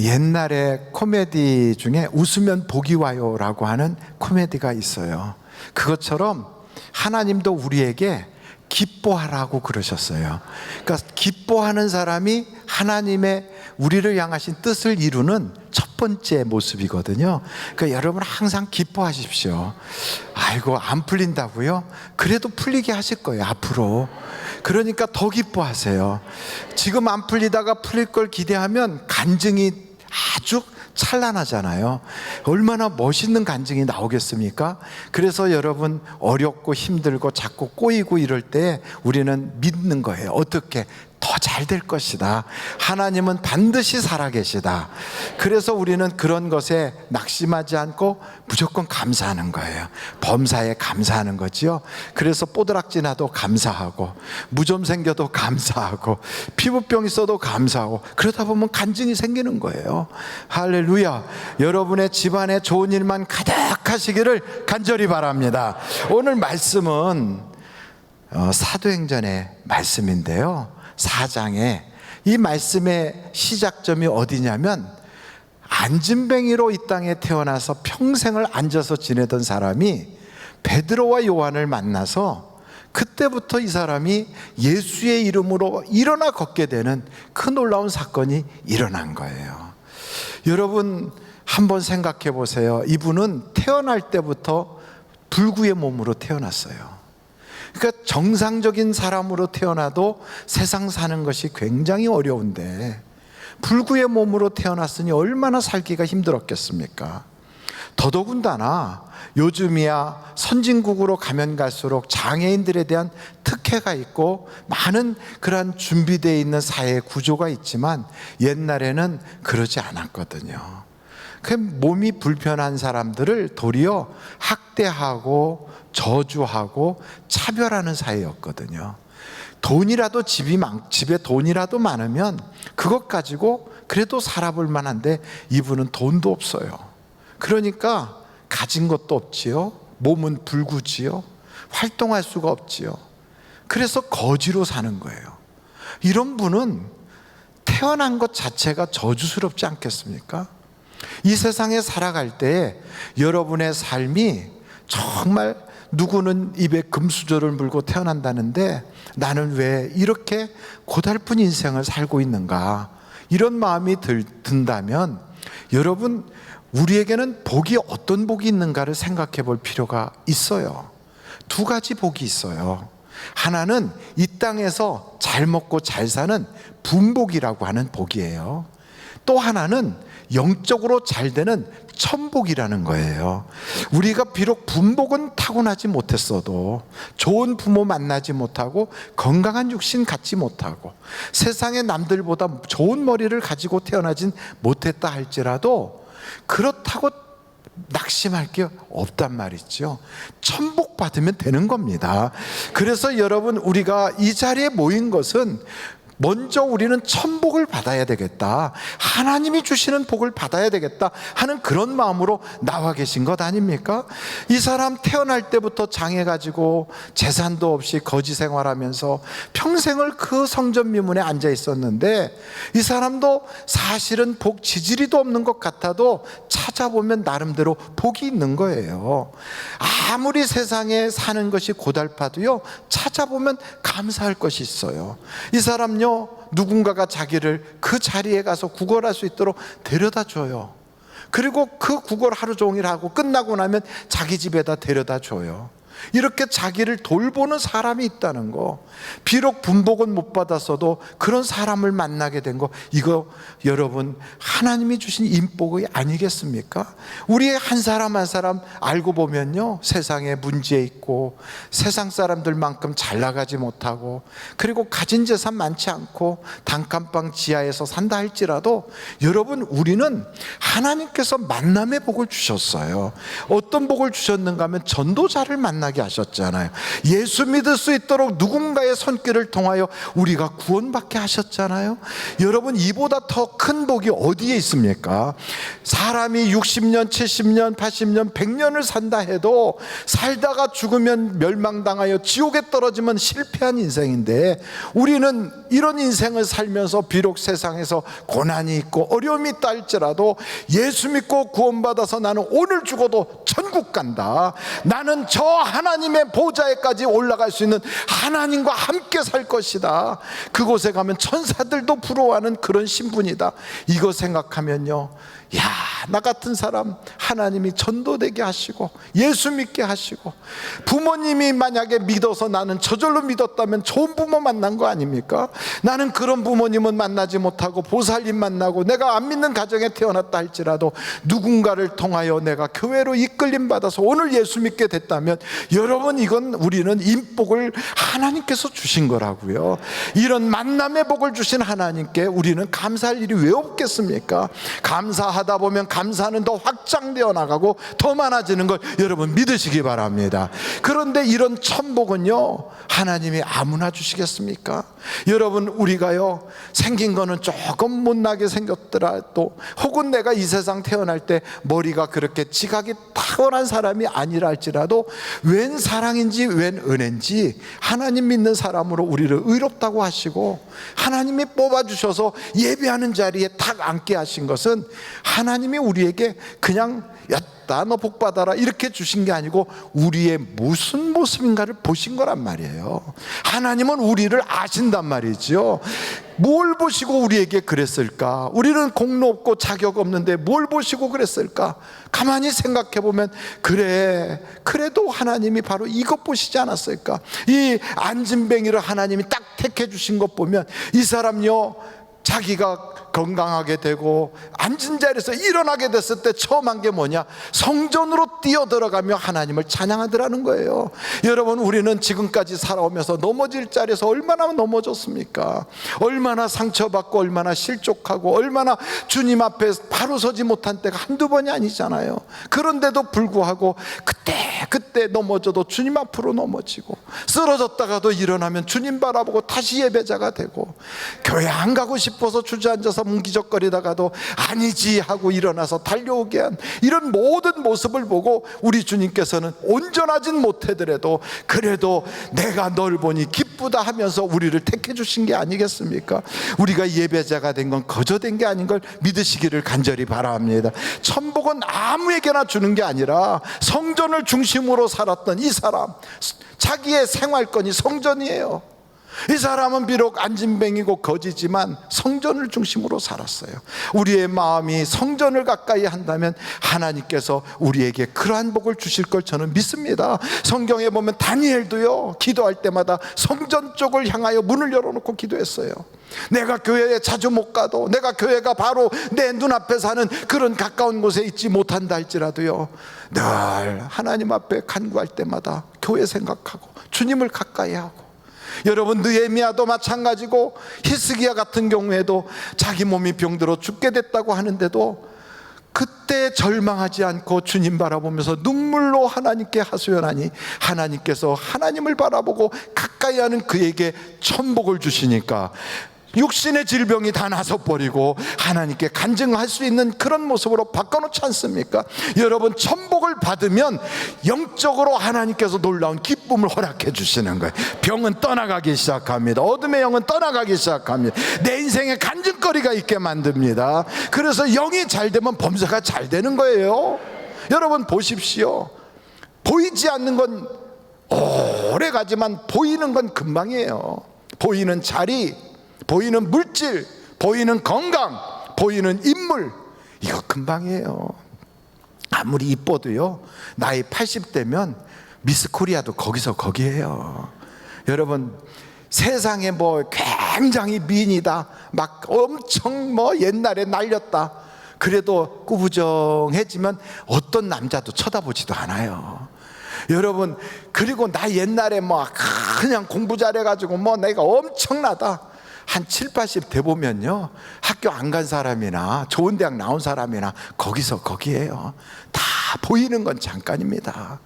옛날에 코미디 중에 웃으면 복이 와요라고 하는 코미디가 있어요. 그것처럼 하나님도 우리에게 기뻐하라고 그러셨어요. 그러니까 기뻐하는 사람이 하나님의 우리를 향하신 뜻을 이루는 첫 번째 모습이거든요. 그러니까 여러분 항상 기뻐하십시오. 아이고 안 풀린다고요? 그래도 풀리게 하실 거예요 앞으로. 그러니까 더 기뻐하세요. 지금 안 풀리다가 풀릴 걸 기대하면 간증이 아주 찬란하잖아요. 얼마나 멋있는 간증이 나오겠습니까? 그래서 여러분 어렵고 힘들고 자꾸 꼬이고 이럴 때 우리는 믿는 거예요. 어떻게? 더 잘 될 것이다. 하나님은 반드시 살아계시다. 그래서 우리는 그런 것에 낙심하지 않고 무조건 감사하는 거예요. 범사에 감사하는 거지요. 그래서 뽀드락지 나도 감사하고 무좀 생겨도 감사하고 피부병 있어도 감사하고 그러다 보면 간증이 생기는 거예요. 할렐루야. 여러분의 집안에 좋은 일만 가득하시기를 간절히 바랍니다. 오늘 말씀은 사도행전의 말씀인데요. 4장에 이 말씀의 시작점이 어디냐면 안진뱅이로 이 땅에 태어나서 평생을 앉아서 지내던 사람이 베드로와 요한을 만나서 그때부터 이 사람이 예수의 이름으로 일어나 걷게 되는 그 놀라운 사건이 일어난 거예요. 여러분 한번 생각해 보세요. 이분은 태어날 때부터 불구의 몸으로 태어났어요. 그러니까 정상적인 사람으로 태어나도 세상 사는 것이 굉장히 어려운데 불구의 몸으로 태어났으니 얼마나 살기가 힘들었겠습니까? 더더군다나 요즘이야 선진국으로 가면 갈수록 장애인들에 대한 특혜가 있고 많은 그러한 준비되어 있는 사회 구조가 있지만 옛날에는 그러지 않았거든요. 그 몸이 불편한 사람들을 도리어 학대하고 저주하고 차별하는 사회였거든요. 돈이라도 집에 돈이라도 많으면 그것 가지고 그래도 살아볼 만한데 이분은 돈도 없어요. 그러니까 가진 것도 없지요. 몸은 불구지요. 활동할 수가 없지요. 그래서 거지로 사는 거예요. 이런 분은 태어난 것 자체가 저주스럽지 않겠습니까? 이 세상에 살아갈 때 여러분의 삶이 정말 누구는 입에 금수저를 물고 태어난다는데 나는 왜 이렇게 고달픈 인생을 살고 있는가, 이런 마음이 든다면 여러분 우리에게는 복이 어떤 복이 있는가를 생각해 볼 필요가 있어요. 두 가지 복이 있어요. 하나는 이 땅에서 잘 먹고 잘 사는 분복이라고 하는 복이에요. 또 하나는 영적으로 잘 되는 천복이라는 거예요. 우리가 비록 분복은 타고나지 못했어도 좋은 부모 만나지 못하고 건강한 육신 갖지 못하고 세상의 남들보다 좋은 머리를 가지고 태어나진 못했다 할지라도 그렇다고 낙심할 게 없단 말이죠. 천복 받으면 되는 겁니다. 그래서 여러분 우리가 이 자리에 모인 것은 먼저 우리는 천복을 받아야 되겠다, 하나님이 주시는 복을 받아야 되겠다 하는 그런 마음으로 나와 계신 것 아닙니까? 이 사람 태어날 때부터 장해가지고 재산도 없이 거지 생활하면서 평생을 그 성전 미문에 앉아 있었는데, 이 사람도 사실은 복 지지리도 없는 것 같아도 찾아보면 나름대로 복이 있는 거예요. 아무리 세상에 사는 것이 고달파도요, 찾아보면 감사할 것이 있어요. 이 사람요, 누군가가 자기를 그 자리에 가서 구걸할 수 있도록 데려다 줘요. 그리고 그 구걸 하루 종일 하고 끝나고 나면 자기 집에다 데려다 줘요. 이렇게 자기를 돌보는 사람이 있다는 거, 비록 분복은 못 받았어도 그런 사람을 만나게 된 거, 이거 여러분 하나님이 주신 인복이 아니겠습니까? 우리의 한 사람 한 사람 알고 보면요, 세상에 문제 있고 세상 사람들만큼 잘 나가지 못하고, 그리고 가진 재산 많지 않고 단칸방 지하에서 산다 할지라도 여러분, 우리는 하나님께서 만남의 복을 주셨어요. 어떤 복을 주셨는가 하면 전도자를 만나게 하셨잖아요. 예수 믿을 수 있도록 누군가의 손길을 통하여 우리가 구원받게 하셨잖아요. 여러분, 이보다 더 큰 복이 어디에 있습니까? 사람이 60년, 70년, 80년, 100년을 산다 해도 살다가 죽으면 멸망당하여 지옥에 떨어지면 실패한 인생인데, 우리는 이런 인생을 살면서 비록 세상에서 고난이 있고 어려움이 있다 할지라도 예수 믿고 구원받아서 나는 오늘 죽어도 천국 간다, 나는 저 하나님의 보좌에까지 올라갈 수 있는 하나님과 함께 살 것이다, 그곳에 가면 천사들도 부러워하는 그런 신분이다, 이거 생각하면요, 야, 나 같은 사람 하나님이 전도되게 하시고 예수 믿게 하시고, 부모님이 만약에 믿어서 나는 저절로 믿었다면 좋은 부모 만난 거 아닙니까? 나는 그런 부모님은 만나지 못하고 보살님 만나고, 내가 안 믿는 가정에 태어났다 할지라도 누군가를 통하여 내가 교회로 이끌림 받아서 오늘 예수 믿게 됐다면, 여러분, 이건 우리는 인복을 하나님께서 주신 거라고요. 이런 만남의 복을 주신 하나님께 우리는 감사할 일이 왜 없겠습니까? 감사하다 보면 감사는 더 확장되어 나가고 더 많아지는 걸 여러분 믿으시기 바랍니다. 그런데 이런 천복은요, 하나님이 아무나 주시겠습니까? 여러분, 우리가요, 생긴 거는 조금 못나게 생겼더라도, 혹은 내가 이 세상 태어날 때 머리가 그렇게 지각이 탁월한 사람이 아니라 할지라도 웬 사랑인지 웬 은혜인지 하나님 믿는 사람으로 우리를 의롭다고 하시고 하나님이 뽑아주셔서 예배하는 자리에 탁 앉게 하신 것은 하나님이 우리에게 그냥 야, 너 복 받아라 이렇게 주신 게 아니고 우리의 무슨 모습인가를 보신 거란 말이에요. 하나님은 우리를 아신단 말이죠. 뭘 보시고 우리에게 그랬을까? 우리는 공로 없고 자격 없는데 뭘 보시고 그랬을까? 가만히 생각해 보면 그래도 하나님이 바로 이것 보시지 않았을까? 이 안진뱅이를 하나님이 딱 택해 주신 것 보면 이 사람요, 자기가 건강하게 되고 앉은 자리에서 일어나게 됐을 때 처음 한 게 뭐냐? 성전으로 뛰어들어가며 하나님을 찬양하더라는 거예요. 여러분, 우리는 지금까지 살아오면서 넘어질 자리에서 얼마나 넘어졌습니까? 얼마나 상처받고 얼마나 실족하고 얼마나 주님 앞에 바로 서지 못한 때가 한두 번이 아니잖아요. 그런데도 불구하고 그때 넘어져도 주님 앞으로 넘어지고, 쓰러졌다가도 일어나면 주님 바라보고 다시 예배자가 되고, 교회 안 가고 싶어서 주저앉아서 뭉기적거리다가도 아니지 하고 일어나서 달려오게 한 이런 모든 모습을 보고 우리 주님께서는 온전하진 못하더라도 그래도 내가 널 보니 기쁘다 하면서 우리를 택해 주신 게 아니겠습니까? 우리가 예배자가 된 건 거저된 게 아닌 걸 믿으시기를 간절히 바랍니다. 천복은 아무에게나 주는 게 아니라 성전을 중심으로 살았던 이 사람, 자기의 생활권이 성전이에요. 이 사람은 비록 안진뱅이고 거지지만 성전을 중심으로 살았어요. 우리의 마음이 성전을 가까이 한다면 하나님께서 우리에게 그러한 복을 주실 걸 저는 믿습니다. 성경에 보면 다니엘도요, 기도할 때마다 성전 쪽을 향하여 문을 열어놓고 기도했어요. 내가 교회에 자주 못 가도, 내가 교회가 바로 내 눈앞에 사는 그런 가까운 곳에 있지 못한다 할지라도요, 늘 하나님 앞에 간구할 때마다 교회 생각하고 주님을 가까이 하고. 여러분, 느헤미야도 마찬가지고 히스기야 같은 경우에도 자기 몸이 병들어 죽게 됐다고 하는데도 그때 절망하지 않고 주님 바라보면서 눈물로 하나님께 하소연하니 하나님께서 하나님을 바라보고 가까이 하는 그에게 천복을 주시니까 육신의 질병이 다 나서버리고 하나님께 간증할 수 있는 그런 모습으로 바꿔놓지 않습니까? 여러분, 천복을 받으면 영적으로 하나님께서 놀라운 기쁨을 허락해 주시는 거예요. 병은 떠나가기 시작합니다. 어둠의 영은 떠나가기 시작합니다. 내 인생에 간증거리가 있게 만듭니다. 그래서 영이 잘 되면 범사가 잘 되는 거예요. 여러분 보십시오. 보이지 않는 건 오래 가지만 보이는 건 금방이에요. 보이는 자리, 보이는 물질, 보이는 건강, 보이는 인물, 이거 금방이에요. 아무리 이뻐도요, 나이 80대면 미스 코리아도 거기서 거기에요. 여러분, 세상에 뭐 굉장히 미인이다, 막 엄청 뭐 옛날에 날렸다, 그래도 꾸부정해지면 어떤 남자도 쳐다보지도 않아요. 여러분, 그리고 나 옛날에 뭐 그냥 공부 잘해가지고 뭐 내가 엄청나다, 한 7, 80 돼 보면요, 학교 안 간 사람이나 좋은 대학 나온 사람이나 거기서 거기에요. 다 보이는 건 잠깐입니다.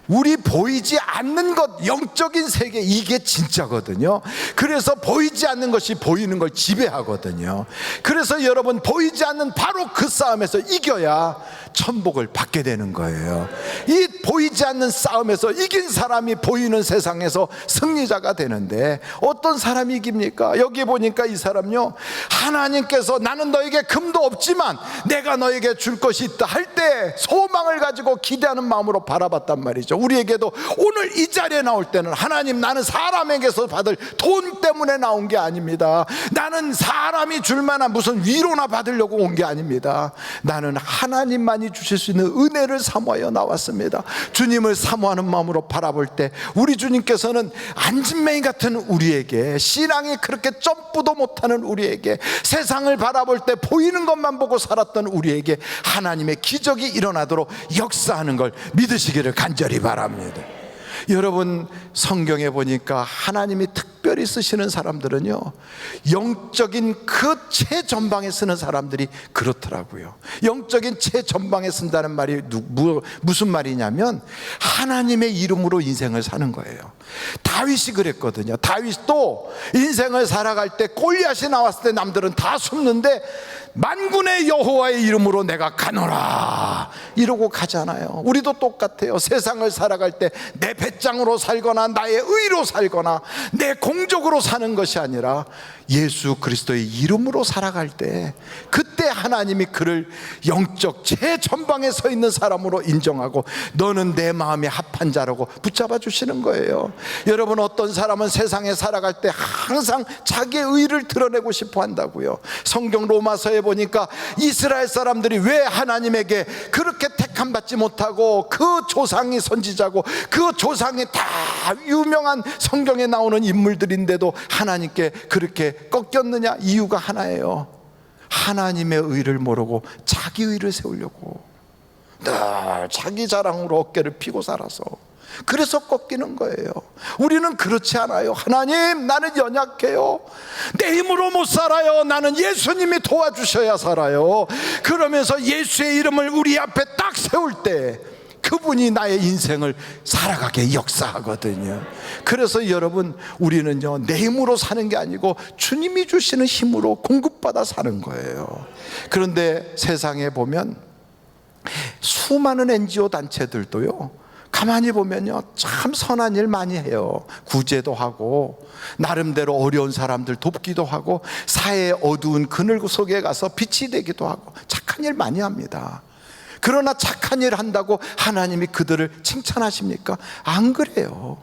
우리 보이지 않는 것, 영적인 세계, 이게 진짜거든요. 그래서 보이지 않는 것이 보이는 걸 지배하거든요. 그래서 여러분, 보이지 않는 바로 그 싸움에서 이겨야 천복을 받게 되는 거예요. 이 보이지 않는 싸움에서 이긴 사람이 보이는 세상에서 승리자가 되는데, 어떤 사람이 이깁니까? 여기 보니까 이 사람요, 하나님께서 나는 너에게 금도 없지만 내가 너에게 줄 것이 있다 할 때 소망을 가지고 기대하는 마음으로 바라봤단 말이죠. 우리에게도 오늘 이 자리에 나올 때는, 하나님, 나는 사람에게서 받을 돈 때문에 나온 게 아닙니다. 나는 사람이 줄 만한 무슨 위로나 받으려고 온 게 아닙니다. 나는 하나님만이 주실 수 있는 은혜를 사모하여 나왔습니다. 주님을 사모하는 마음으로 바라볼 때 우리 주님께서는 안진뱅이 같은 우리에게, 신앙이 그렇게 점프도 못하는 우리에게, 세상을 바라볼 때 보이는 것만 보고 살았던 우리에게 하나님의 기적이 일어나도록 역사하는 걸 믿으시기를 간절히 바랍니다. 여러분, 성경에 보니까 하나님이 특별히 쓰시는 사람들은요, 영적인 그 최전방에 쓰는 사람들이 그렇더라고요. 영적인 최전방에 쓴다는 말이 무슨 말이냐면, 하나님의 이름으로 인생을 사는 거예요. 다윗이 그랬거든요. 다윗도 인생을 살아갈 때 골리앗이 나왔을 때 남들은 다 숨는데, 만군의 여호와의 이름으로 내가 가노라 이러고 가잖아요. 우리도 똑같아요. 세상을 살아갈 때 내 배짱으로 살거나 나의 의로 살거나 내 공적으로 사는 것이 아니라 예수 그리스도의 이름으로 살아갈 때, 그때 하나님이 그를 영적 최전방에 서 있는 사람으로 인정하고, 너는 내 마음에 합한 자라고 붙잡아 주시는 거예요. 여러분, 어떤 사람은 세상에 살아갈 때 항상 자기의 의를 드러내고 싶어 한다고요. 성경 로마서에 보니까 이스라엘 사람들이 왜 하나님에게 그렇게 택함 받지 못하고, 그 조상이 선지자고 그 조상이 다 유명한 성경에 나오는 인물들인데도 하나님께 그렇게 꺾였느냐? 이유가 하나예요. 하나님의 의를 모르고 자기 의를 세우려고 늘 자기 자랑으로 어깨를 피고 살아서, 그래서 꺾이는 거예요. 우리는 그렇지 않아요. 하나님, 나는 연약해요. 내 힘으로 못 살아요. 나는 예수님이 도와주셔야 살아요. 그러면서 예수의 이름을 우리 앞에 딱 세울 때 그분이 나의 인생을 살아가게 역사하거든요. 그래서 여러분, 우리는요, 내 힘으로 사는 게 아니고 주님이 주시는 힘으로 공급받아 사는 거예요. 그런데 세상에 보면 수많은 NGO 단체들도요, 가만히 보면요, 참 선한 일 많이 해요. 구제도 하고, 나름대로 어려운 사람들 돕기도 하고, 사회의 어두운 그늘 속에 가서 빛이 되기도 하고, 착한 일 많이 합니다. 그러나 착한 일 한다고 하나님이 그들을 칭찬하십니까? 안 그래요.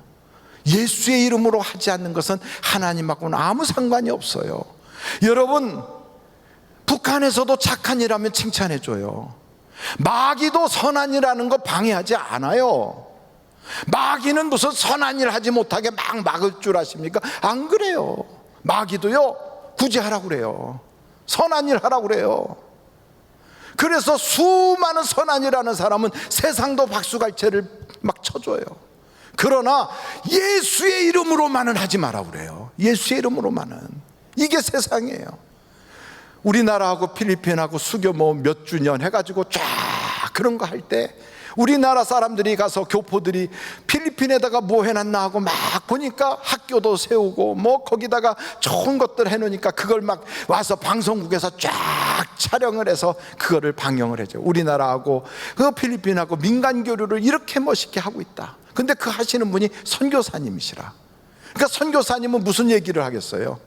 예수의 이름으로 하지 않는 것은 하나님하고는 아무 상관이 없어요. 여러분, 북한에서도 착한 일 하면 칭찬해 줘요. 마귀도 선한 일 하는 거 방해하지 않아요. 마귀는 무슨 선한 일 하지 못하게 막 막을 줄 아십니까? 안 그래요. 마귀도요, 구제하라고 그래요. 선한 일 하라고 그래요. 그래서 수많은 선한 일 하는 사람은 세상도 박수갈채를 막 쳐줘요. 그러나 예수의 이름으로만은 하지 마라고 그래요. 예수의 이름으로만은. 이게 세상이에요. 우리나라하고 필리핀하고 수교 뭐 몇 주년 해가지고 쫙 그런 거 할 때 우리나라 사람들이 가서 교포들이 필리핀에다가 뭐 해놨나 하고 막 보니까 학교도 세우고 뭐 거기다가 좋은 것들 해놓으니까 그걸 막 와서 방송국에서 쫙 촬영을 해서 그거를 방영을 해줘. 우리나라하고 그 필리핀하고 민간 교류를 이렇게 멋있게 하고 있다. 근데 그 하시는 분이 선교사님이시라. 그러니까 선교사님은 무슨 얘기를 하겠어요?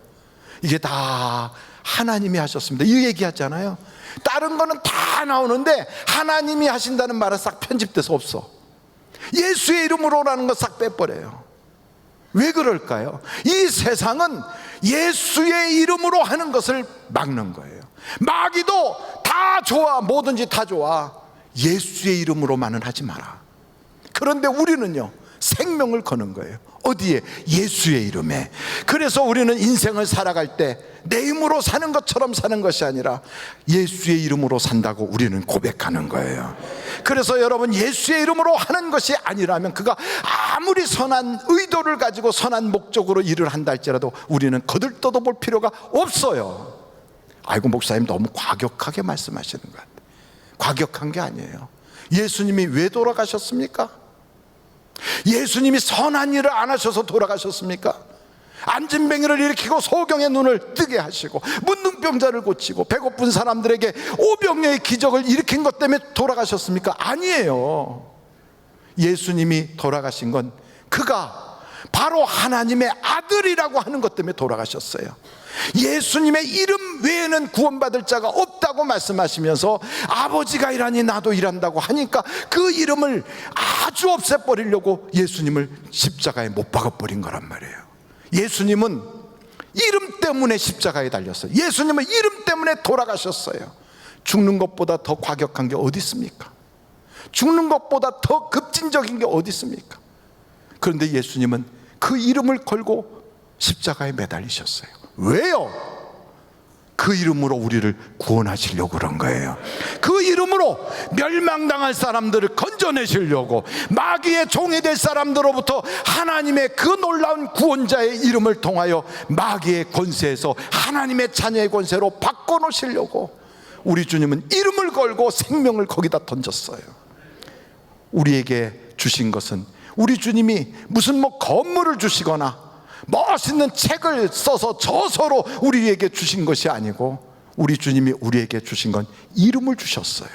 이게 다 하나님이 하셨습니다, 이 얘기하잖아요. 다른 거는 다 나오는데 하나님이 하신다는 말은 싹 편집돼서 없어. 예수의 이름으로라는 거 싹 빼버려요. 왜 그럴까요? 이 세상은 예수의 이름으로 하는 것을 막는 거예요. 마귀도 다 좋아, 뭐든지 다 좋아, 예수의 이름으로만은 하지 마라. 그런데 우리는요, 생명을 거는 거예요. 어디에? 예수의 이름에. 그래서 우리는 인생을 살아갈 때 내 힘으로 사는 것처럼 사는 것이 아니라 예수의 이름으로 산다고 우리는 고백하는 거예요. 그래서 여러분, 예수의 이름으로 하는 것이 아니라면, 그가 아무리 선한 의도를 가지고 선한 목적으로 일을 한다 할지라도 우리는 거들떠도 볼 필요가 없어요. 아이고, 목사님 너무 과격하게 말씀하시는 것 같아요. 과격한 게 아니에요. 예수님이 왜 돌아가셨습니까? 예수님이 선한 일을 안 하셔서 돌아가셨습니까? 안진뱅이를 일으키고 소경의 눈을 뜨게 하시고 문둥병자를 고치고 배고픈 사람들에게 오병이어의 기적을 일으킨 것 때문에 돌아가셨습니까? 아니에요. 예수님이 돌아가신 건 그가 바로 하나님의 아들이라고 하는 것 때문에 돌아가셨어요. 예수님의 이름 외에는 구원받을 자가 없다고 말씀하시면서 아버지가 일하니 나도 일한다고 하니까 그 이름을 아주 없애버리려고 예수님을 십자가에 못 박아버린 거란 말이에요. 예수님은 이름 때문에 십자가에 달렸어요. 예수님은 이름 때문에 돌아가셨어요. 죽는 것보다 더 과격한 게 어디 있습니까? 죽는 것보다 더 급진적인 게 어디 있습니까? 그런데 예수님은 그 이름을 걸고 십자가에 매달리셨어요. 왜요? 그 이름으로 우리를 구원하시려고 그런 거예요. 그 이름으로 멸망당할 사람들을 건져내시려고, 마귀의 종이 될 사람들로부터 하나님의 그 놀라운 구원자의 이름을 통하여 마귀의 권세에서 하나님의 자녀의 권세로 바꿔놓으시려고 우리 주님은 이름을 걸고 생명을 거기다 던졌어요. 우리에게 주신 것은, 우리 주님이 무슨 뭐 건물을 주시거나 멋있는 책을 써서 저서로 우리에게 주신 것이 아니고, 우리 주님이 우리에게 주신 건 이름을 주셨어요.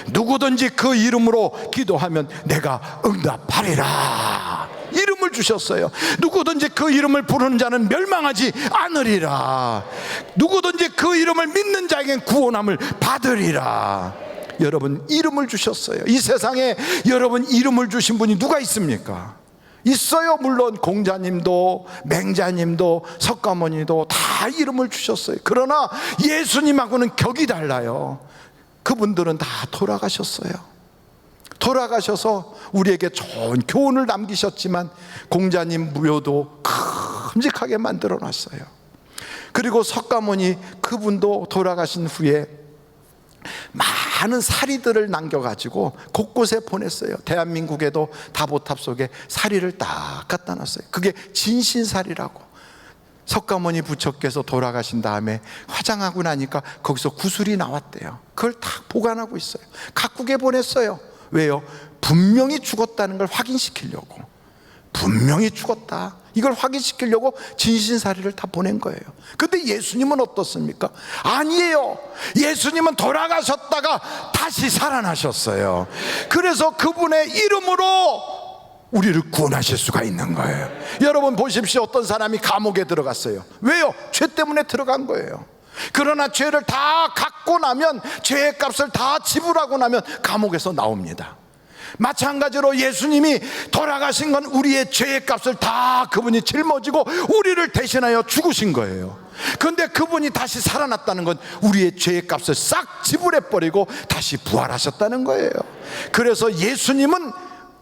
누구든지 그 이름으로 기도하면 내가 응답하리라. 이름을 주셨어요. 누구든지 그 이름을 부르는 자는 멸망하지 않으리라. 누구든지 그 이름을 믿는 자에겐 구원함을 받으리라. 여러분, 이름을 주셨어요. 이 세상에 여러분 이름을 주신 분이 누가 있습니까? 있어요. 물론 공자님도 맹자님도 석가모니도 다 이름을 주셨어요. 그러나 예수님하고는 격이 달라요. 그분들은 다 돌아가셨어요. 돌아가셔서 우리에게 좋은 교훈을 남기셨지만 공자님 묘도 큼직하게 만들어 놨어요. 그리고 석가모니, 그분도 돌아가신 후에 많은 사리들을 남겨가지고 곳곳에 보냈어요. 대한민국에도 다보탑 속에 사리를 딱 갖다 놨어요. 그게 진신사리라고. 석가모니 부처께서 돌아가신 다음에 화장하고 나니까 거기서 구슬이 나왔대요. 그걸 다 보관하고 있어요. 각국에 보냈어요. 왜요? 분명히 죽었다는 걸 확인시키려고. 분명히 죽었다, 이걸 확인시키려고 진신사리를 다 보낸 거예요. 근데 예수님은 어떻습니까? 아니에요. 예수님은 돌아가셨다가 다시 살아나셨어요. 그래서 그분의 이름으로 우리를 구원하실 수가 있는 거예요. 여러분 보십시오. 어떤 사람이 감옥에 들어갔어요. 왜요? 죄 때문에 들어간 거예요. 그러나 죄를 다 갚고 나면, 죄의 값을 다 지불하고 나면 감옥에서 나옵니다. 마찬가지로 예수님이 돌아가신 건 우리의 죄의 값을 다 그분이 짊어지고 우리를 대신하여 죽으신 거예요. 그런데 그분이 다시 살아났다는 건 우리의 죄의 값을 싹 지불해버리고 다시 부활하셨다는 거예요. 그래서 예수님은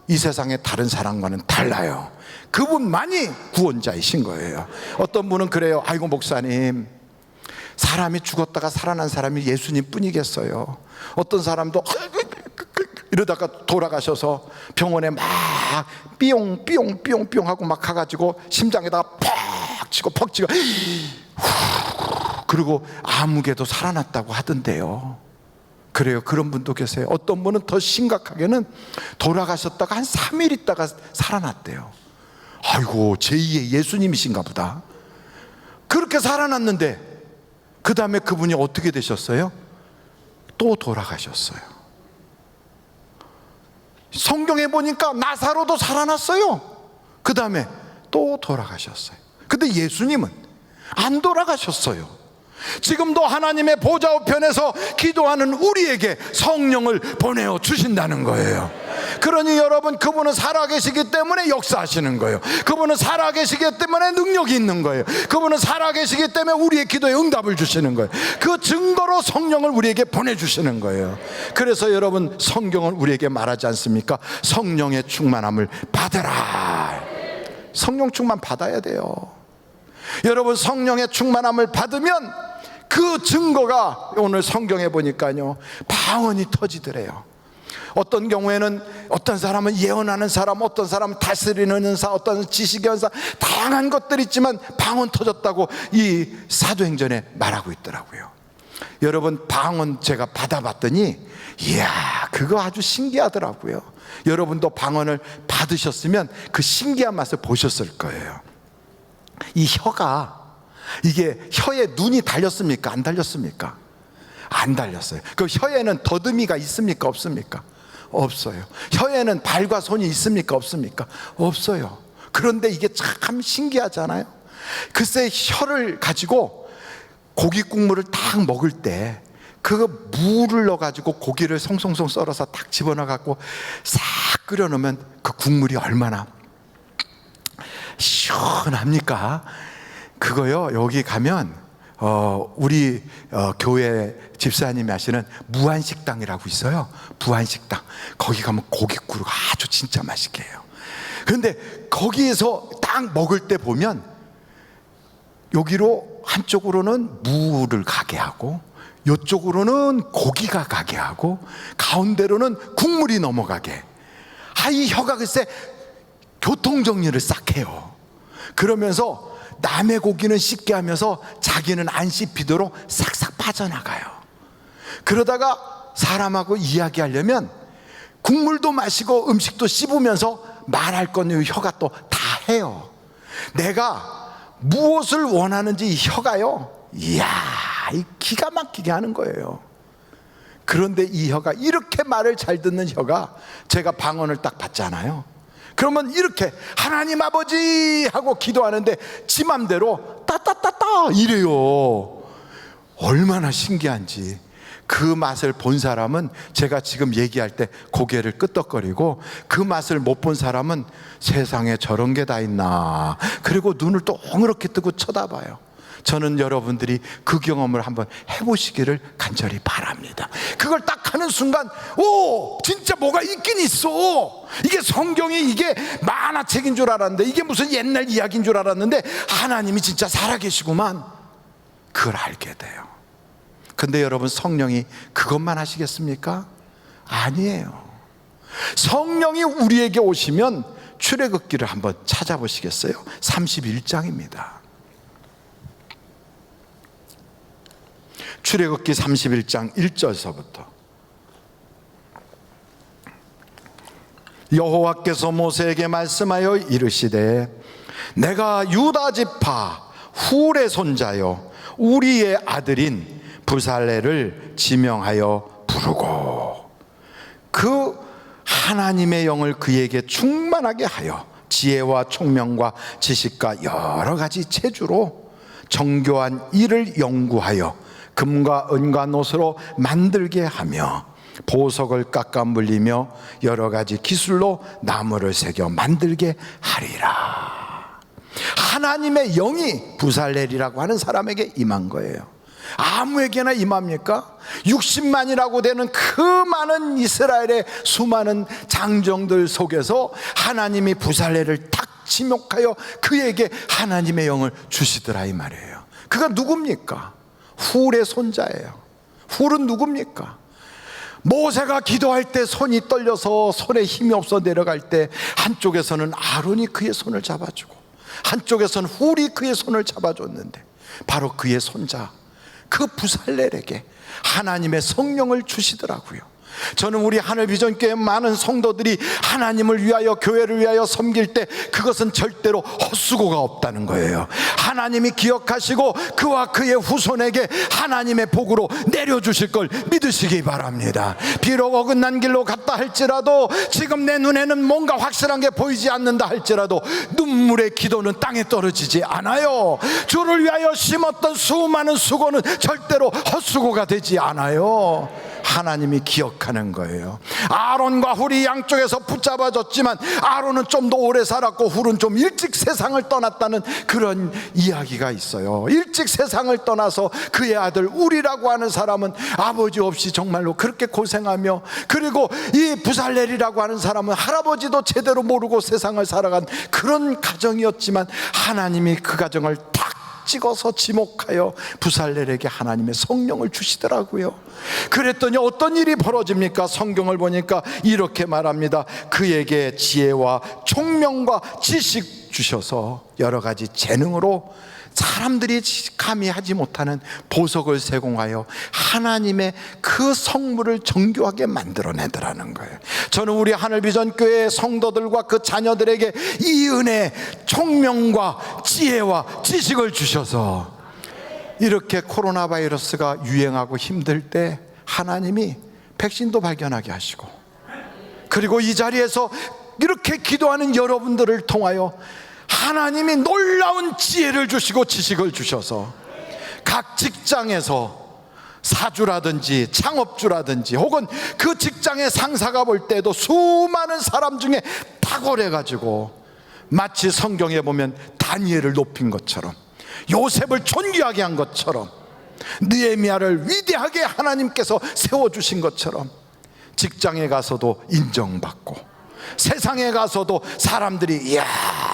이 세상의 다른 사람과는 달라요. 그분만이 구원자이신 거예요. 어떤 분은 그래요. 아이고 목사님, 사람이 죽었다가 살아난 사람이 예수님 뿐이겠어요. 어떤 사람도 이러다가 돌아가셔서 병원에 막 삐용삐용 하고 막 가가지고 심장에다가 퍽 치고 퍽 치고 그리고 아무개도 살아났다고 하던데요. 그래요. 그런 분도 계세요. 어떤 분은 더 심각하게는 돌아가셨다가 한 3일 있다가 살아났대요. 아이고, 제2의 예수님이신가 보다. 그렇게 살아났는데 그 다음에 그분이 어떻게 되셨어요? 또 돌아가셨어요. 성경에 보니까 나사로도 살아났어요. 그 다음에 또 돌아가셨어요. 근데 예수님은 안 돌아가셨어요. 지금도 하나님의 보좌 우편에서 기도하는 우리에게 성령을 보내어 주신다는 거예요. 그러니 여러분, 그분은 살아계시기 때문에 역사하시는 거예요. 그분은 살아계시기 때문에 능력이 있는 거예요. 그분은 살아계시기 때문에 우리의 기도에 응답을 주시는 거예요. 그 증거로 성령을 우리에게 보내주시는 거예요. 그래서 여러분, 성경은 우리에게 말하지 않습니까? 성령의 충만함을 받으라. 성령 충만 받아야 돼요. 여러분, 성령의 충만함을 받으면 그 증거가 오늘 성경에 보니까요, 방언이 터지더래요. 어떤 경우에는 어떤 사람은 예언하는 사람, 어떤 사람은 다스리는 은사, 어떤 지식의 은사, 다양한 것들이 있지만 방언 터졌다고 이 사도행전에 말하고 있더라고요. 여러분, 방언 제가 받아봤더니 이야, 그거 아주 신기하더라고요. 여러분도 방언을 받으셨으면 그 신기한 맛을 보셨을 거예요. 이 혀가, 이게 혀에 눈이 달렸습니까? 안 달렸습니까? 안 달렸어요. 그 혀에는 더듬이가 있습니까? 없습니까? 없어요. 혀에는 발과 손이 있습니까? 없습니까? 없어요. 그런데 이게 참 신기하잖아요. 글쎄, 혀를 가지고 고기 국물을 딱 먹을 때 그 물을 넣어가지고 고기를 송송송 썰어서 딱 집어넣어갖고 싹 끓여놓으면 그 국물이 얼마나 시원합니까? 그거요, 여기 가면 우리 교회 집사님이 하시는 무한식당이라고 있어요. 무한식당. 거기 가면 고깃국을 아주 진짜 맛있게 해요. 그런데 거기에서 딱 먹을 때 보면 여기로 한쪽으로는 무를 가게 하고, 이쪽으로는 고기가 가게 하고, 가운데로는 국물이 넘어가게. 이 혀가 글쎄 교통정리를 싹 해요. 그러면서 남의 고기는 씹게 하면서 자기는 안 씹히도록 싹싹 빠져나가요. 그러다가 사람하고 이야기하려면 국물도 마시고 음식도 씹으면서 말할 건 이 혀가 또 다 해요. 내가 무엇을 원하는지 이 혀가요, 이야, 이 기가 막히게 하는 거예요. 그런데 이 혀가, 이렇게 말을 잘 듣는 혀가, 제가 방언을 딱 받잖아요. 그러면 이렇게 하나님 아버지 하고 기도하는데 지 맘대로 따따따따 이래요. 얼마나 신기한지. 그 맛을 본 사람은 제가 지금 얘기할 때 고개를 끄덕거리고, 그 맛을 못 본 사람은 세상에 저런 게 다 있나, 그리고 눈을 동그랗게 뜨고 쳐다봐요. 저는 여러분들이 그 경험을 한번 해보시기를 간절히 바랍니다. 그걸 딱 하는 순간, 오, 진짜 뭐가 있긴 있어. 이게 성경이, 이게 만화책인 줄 알았는데, 이게 무슨 옛날 이야기인 줄 알았는데 하나님이 진짜 살아계시구만. 그걸 알게 돼요. 근데 여러분, 성령이 그것만 하시겠습니까? 아니에요. 성령이 우리에게 오시면 출애굽기를 한번 찾아보시겠어요? 31장입니다. 출애굽기 31장 1절서부터. 여호와께서 모세에게 말씀하여 이르시되, 내가 유다 지파 훌의 손자요 우리의 아들인 부살레를 지명하여 부르고, 그 하나님의 영을 그에게 충만하게 하여 지혜와 총명과 지식과 여러 가지 재주로 정교한 일을 연구하여 금과 은과 노스로 만들게 하며 보석을 깎아 물리며 여러 가지 기술로 나무를 새겨 만들게 하리라. 하나님의 영이 부살렐이라고 하는 사람에게 임한 거예요. 아무에게나 임합니까? 60만이라고 되는 그 많은 이스라엘의 수많은 장정들 속에서 하나님이 부살렐을 딱 지목하여 그에게 하나님의 영을 주시더라, 이 말이에요. 그가 누굽니까? 훌의 손자예요. 훌은 누굽니까? 모세가 기도할 때 손이 떨려서 손에 힘이 없어 내려갈 때 한쪽에서는 아론이 그의 손을 잡아주고 한쪽에서는 훌이 그의 손을 잡아줬는데, 바로 그의 손자, 그 부살렐에게 하나님의 성령을 주시더라고요. 저는 우리 하늘비전교회 많은 성도들이 하나님을 위하여, 교회를 위하여 섬길 때 그것은 절대로 헛수고가 없다는 거예요. 하나님이 기억하시고 그와 그의 후손에게 하나님의 복으로 내려주실 걸 믿으시기 바랍니다. 비록 어긋난 길로 갔다 할지라도, 지금 내 눈에는 뭔가 확실한 게 보이지 않는다 할지라도 눈물의 기도는 땅에 떨어지지 않아요. 주를 위하여 심었던 수많은 수고는 절대로 헛수고가 되지 않아요. 하나님이 기억하는 거예요. 아론과 훌이 양쪽에서 붙잡아졌지만 아론은 좀 더 오래 살았고 훌은 좀 일찍 세상을 떠났다는 그런 이야기가 있어요. 일찍 세상을 떠나서 그의 아들 울이라고 하는 사람은 아버지 없이 정말로 그렇게 고생하며, 그리고 이 부살렐이라고 하는 사람은 할아버지도 제대로 모르고 세상을 살아간 그런 가정이었지만 하나님이 그 가정을 탁 찍어서 지목하여 부살렐에게 하나님의 성령을 주시더라고요. 그랬더니 어떤 일이 벌어집니까? 성경을 보니까 이렇게 말합니다. 그에게 지혜와 총명과 지식 주셔서 여러 가지 재능으로 사람들이 감히 하지 못하는 보석을 세공하여 하나님의 그 성물을 정교하게 만들어내더라는 거예요. 저는 우리 하늘비전교회 성도들과 그 자녀들에게 이 은혜, 총명과 지혜와 지식을 주셔서 이렇게 코로나 바이러스가 유행하고 힘들 때 하나님이 백신도 발견하게 하시고, 그리고 이 자리에서 이렇게 기도하는 여러분들을 통하여 하나님이 놀라운 지혜를 주시고 지식을 주셔서 각 직장에서 사주라든지 창업주라든지 혹은 그 직장의 상사가 볼 때도 수많은 사람 중에 탁월해가지고 마치 성경에 보면 다니엘을 높인 것처럼, 요셉을 존귀하게 한 것처럼, 느헤미야를 위대하게 하나님께서 세워주신 것처럼 직장에 가서도 인정받고, 세상에 가서도 사람들이 이야,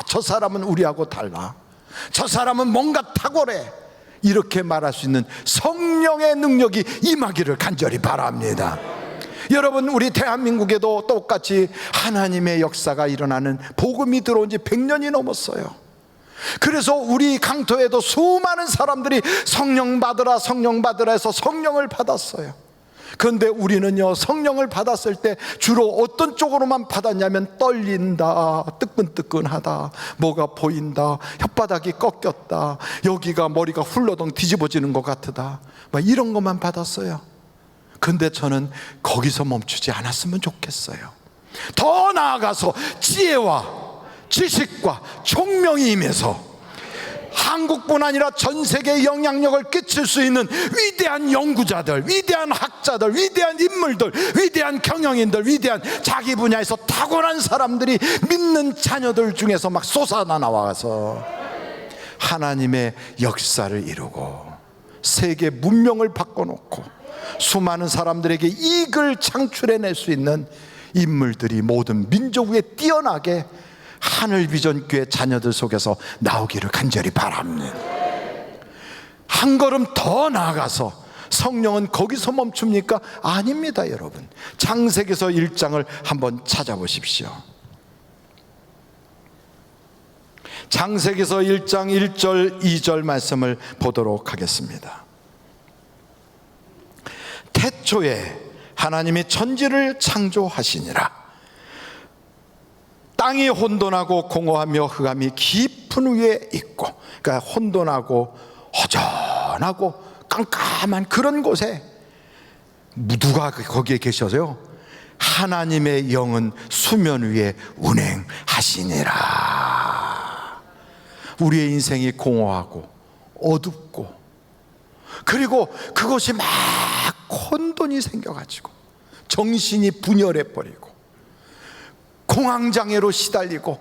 저 사람은 우리하고 달라, 저 사람은 뭔가 탁월해, 이렇게 말할 수 있는 성령의 능력이 임하기를 간절히 바랍니다. 여러분, 우리 대한민국에도 똑같이 하나님의 역사가 일어나는 복음이 들어온 지 100년이 넘었어요. 그래서 우리 강토에도 수많은 사람들이 성령 받으라 성령 받으라 해서 성령을 받았어요. 그런데 우리는요, 성령을 받았을 때 주로 어떤 쪽으로만 받았냐면 떨린다, 뜨끈뜨끈하다, 뭐가 보인다, 혓바닥이 꺾였다, 여기가 머리가 훌러덩 뒤집어지는 것 같다, 막 이런 것만 받았어요. 그런데 저는 거기서 멈추지 않았으면 좋겠어요. 더 나아가서 지혜와 지식과 총명이 임해서 한국뿐 아니라 전 세계에 영향력을 끼칠 수 있는 위대한 연구자들, 위대한 학자들, 위대한 인물들, 위대한 경영인들, 위대한 자기 분야에서 탁월한 사람들이 믿는 자녀들 중에서 막 솟아나 나와서 하나님의 역사를 이루고 세계 문명을 바꿔놓고 수많은 사람들에게 이익을 창출해낼 수 있는 인물들이 모든 민족 위에 뛰어나게 하늘비전교회 자녀들 속에서 나오기를 간절히 바랍니다. 한 걸음 더 나아가서 성령은 거기서 멈춥니까? 아닙니다, 여러분. 창세기서 1장을 한번 찾아보십시오. 창세기서 1장 1절 2절 말씀을 보도록 하겠습니다. 태초에 하나님이 천지를 창조하시니라. 땅이 혼돈하고 공허하며 흑암이 깊은 위에 있고, 그러니까 혼돈하고 허전하고 깜깜한 그런 곳에 누가 거기에 계셔서요? 하나님의 영은 수면 위에 운행하시니라. 우리의 인생이 공허하고 어둡고, 그리고 그것이 막 혼돈이 생겨가지고 정신이 분열해버리고 공황장애로 시달리고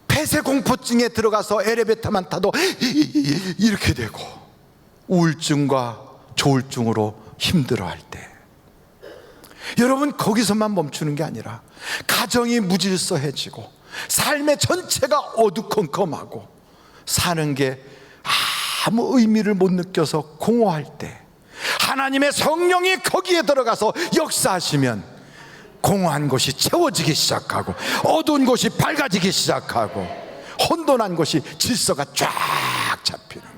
폐쇄공포증에 들어가서 엘리베이터만 타도 이렇게 되고 우울증과 조울증으로 힘들어할 때, 여러분, 거기서만 멈추는 게 아니라 가정이 무질서해지고 삶의 전체가 어두컴컴하고 사는 게 아무 의미를 못 느껴서 공허할 때 하나님의 성령이 거기에 들어가서 역사하시면 공허한 곳이 채워지기 시작하고 어두운 곳이 밝아지기 시작하고 혼돈한 곳이 질서가 쫙 잡히는,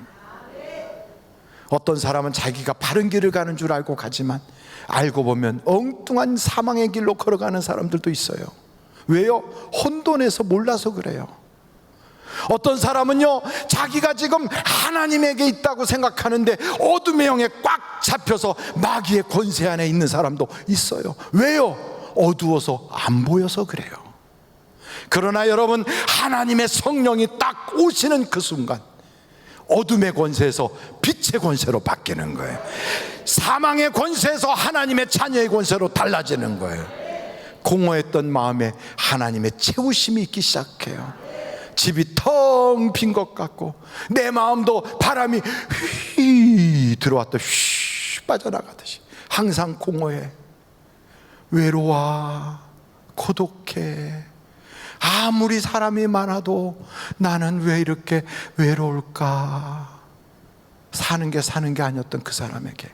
어떤 사람은 자기가 바른 길을 가는 줄 알고 가지만 알고 보면 엉뚱한 사망의 길로 걸어가는 사람들도 있어요. 왜요? 혼돈해서 몰라서 그래요. 어떤 사람은요, 자기가 지금 하나님에게 있다고 생각하는데 어둠의 영에 꽉 잡혀서 마귀의 권세 안에 있는 사람도 있어요. 왜요? 어두워서 안 보여서 그래요. 그러나 여러분, 하나님의 성령이 딱 오시는 그 순간 어둠의 권세에서 빛의 권세로 바뀌는 거예요. 사망의 권세에서 하나님의 자녀의 권세로 달라지는 거예요. 공허했던 마음에 하나님의 채우심이 있기 시작해요. 집이 텅 빈 것 같고 내 마음도 바람이 휘 들어왔다 휘 빠져나가듯이 항상 공허해, 외로워, 고독해. 아무리 사람이 많아도 나는 왜 이렇게 외로울까? 사는 게 아니었던 그 사람에게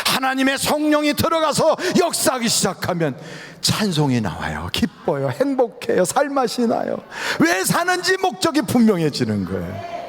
하나님의 성령이 들어가서 역사하기 시작하면 찬송이 나와요. 기뻐요. 행복해요. 살맛이 나요. 왜 사는지 목적이 분명해지는 거예요.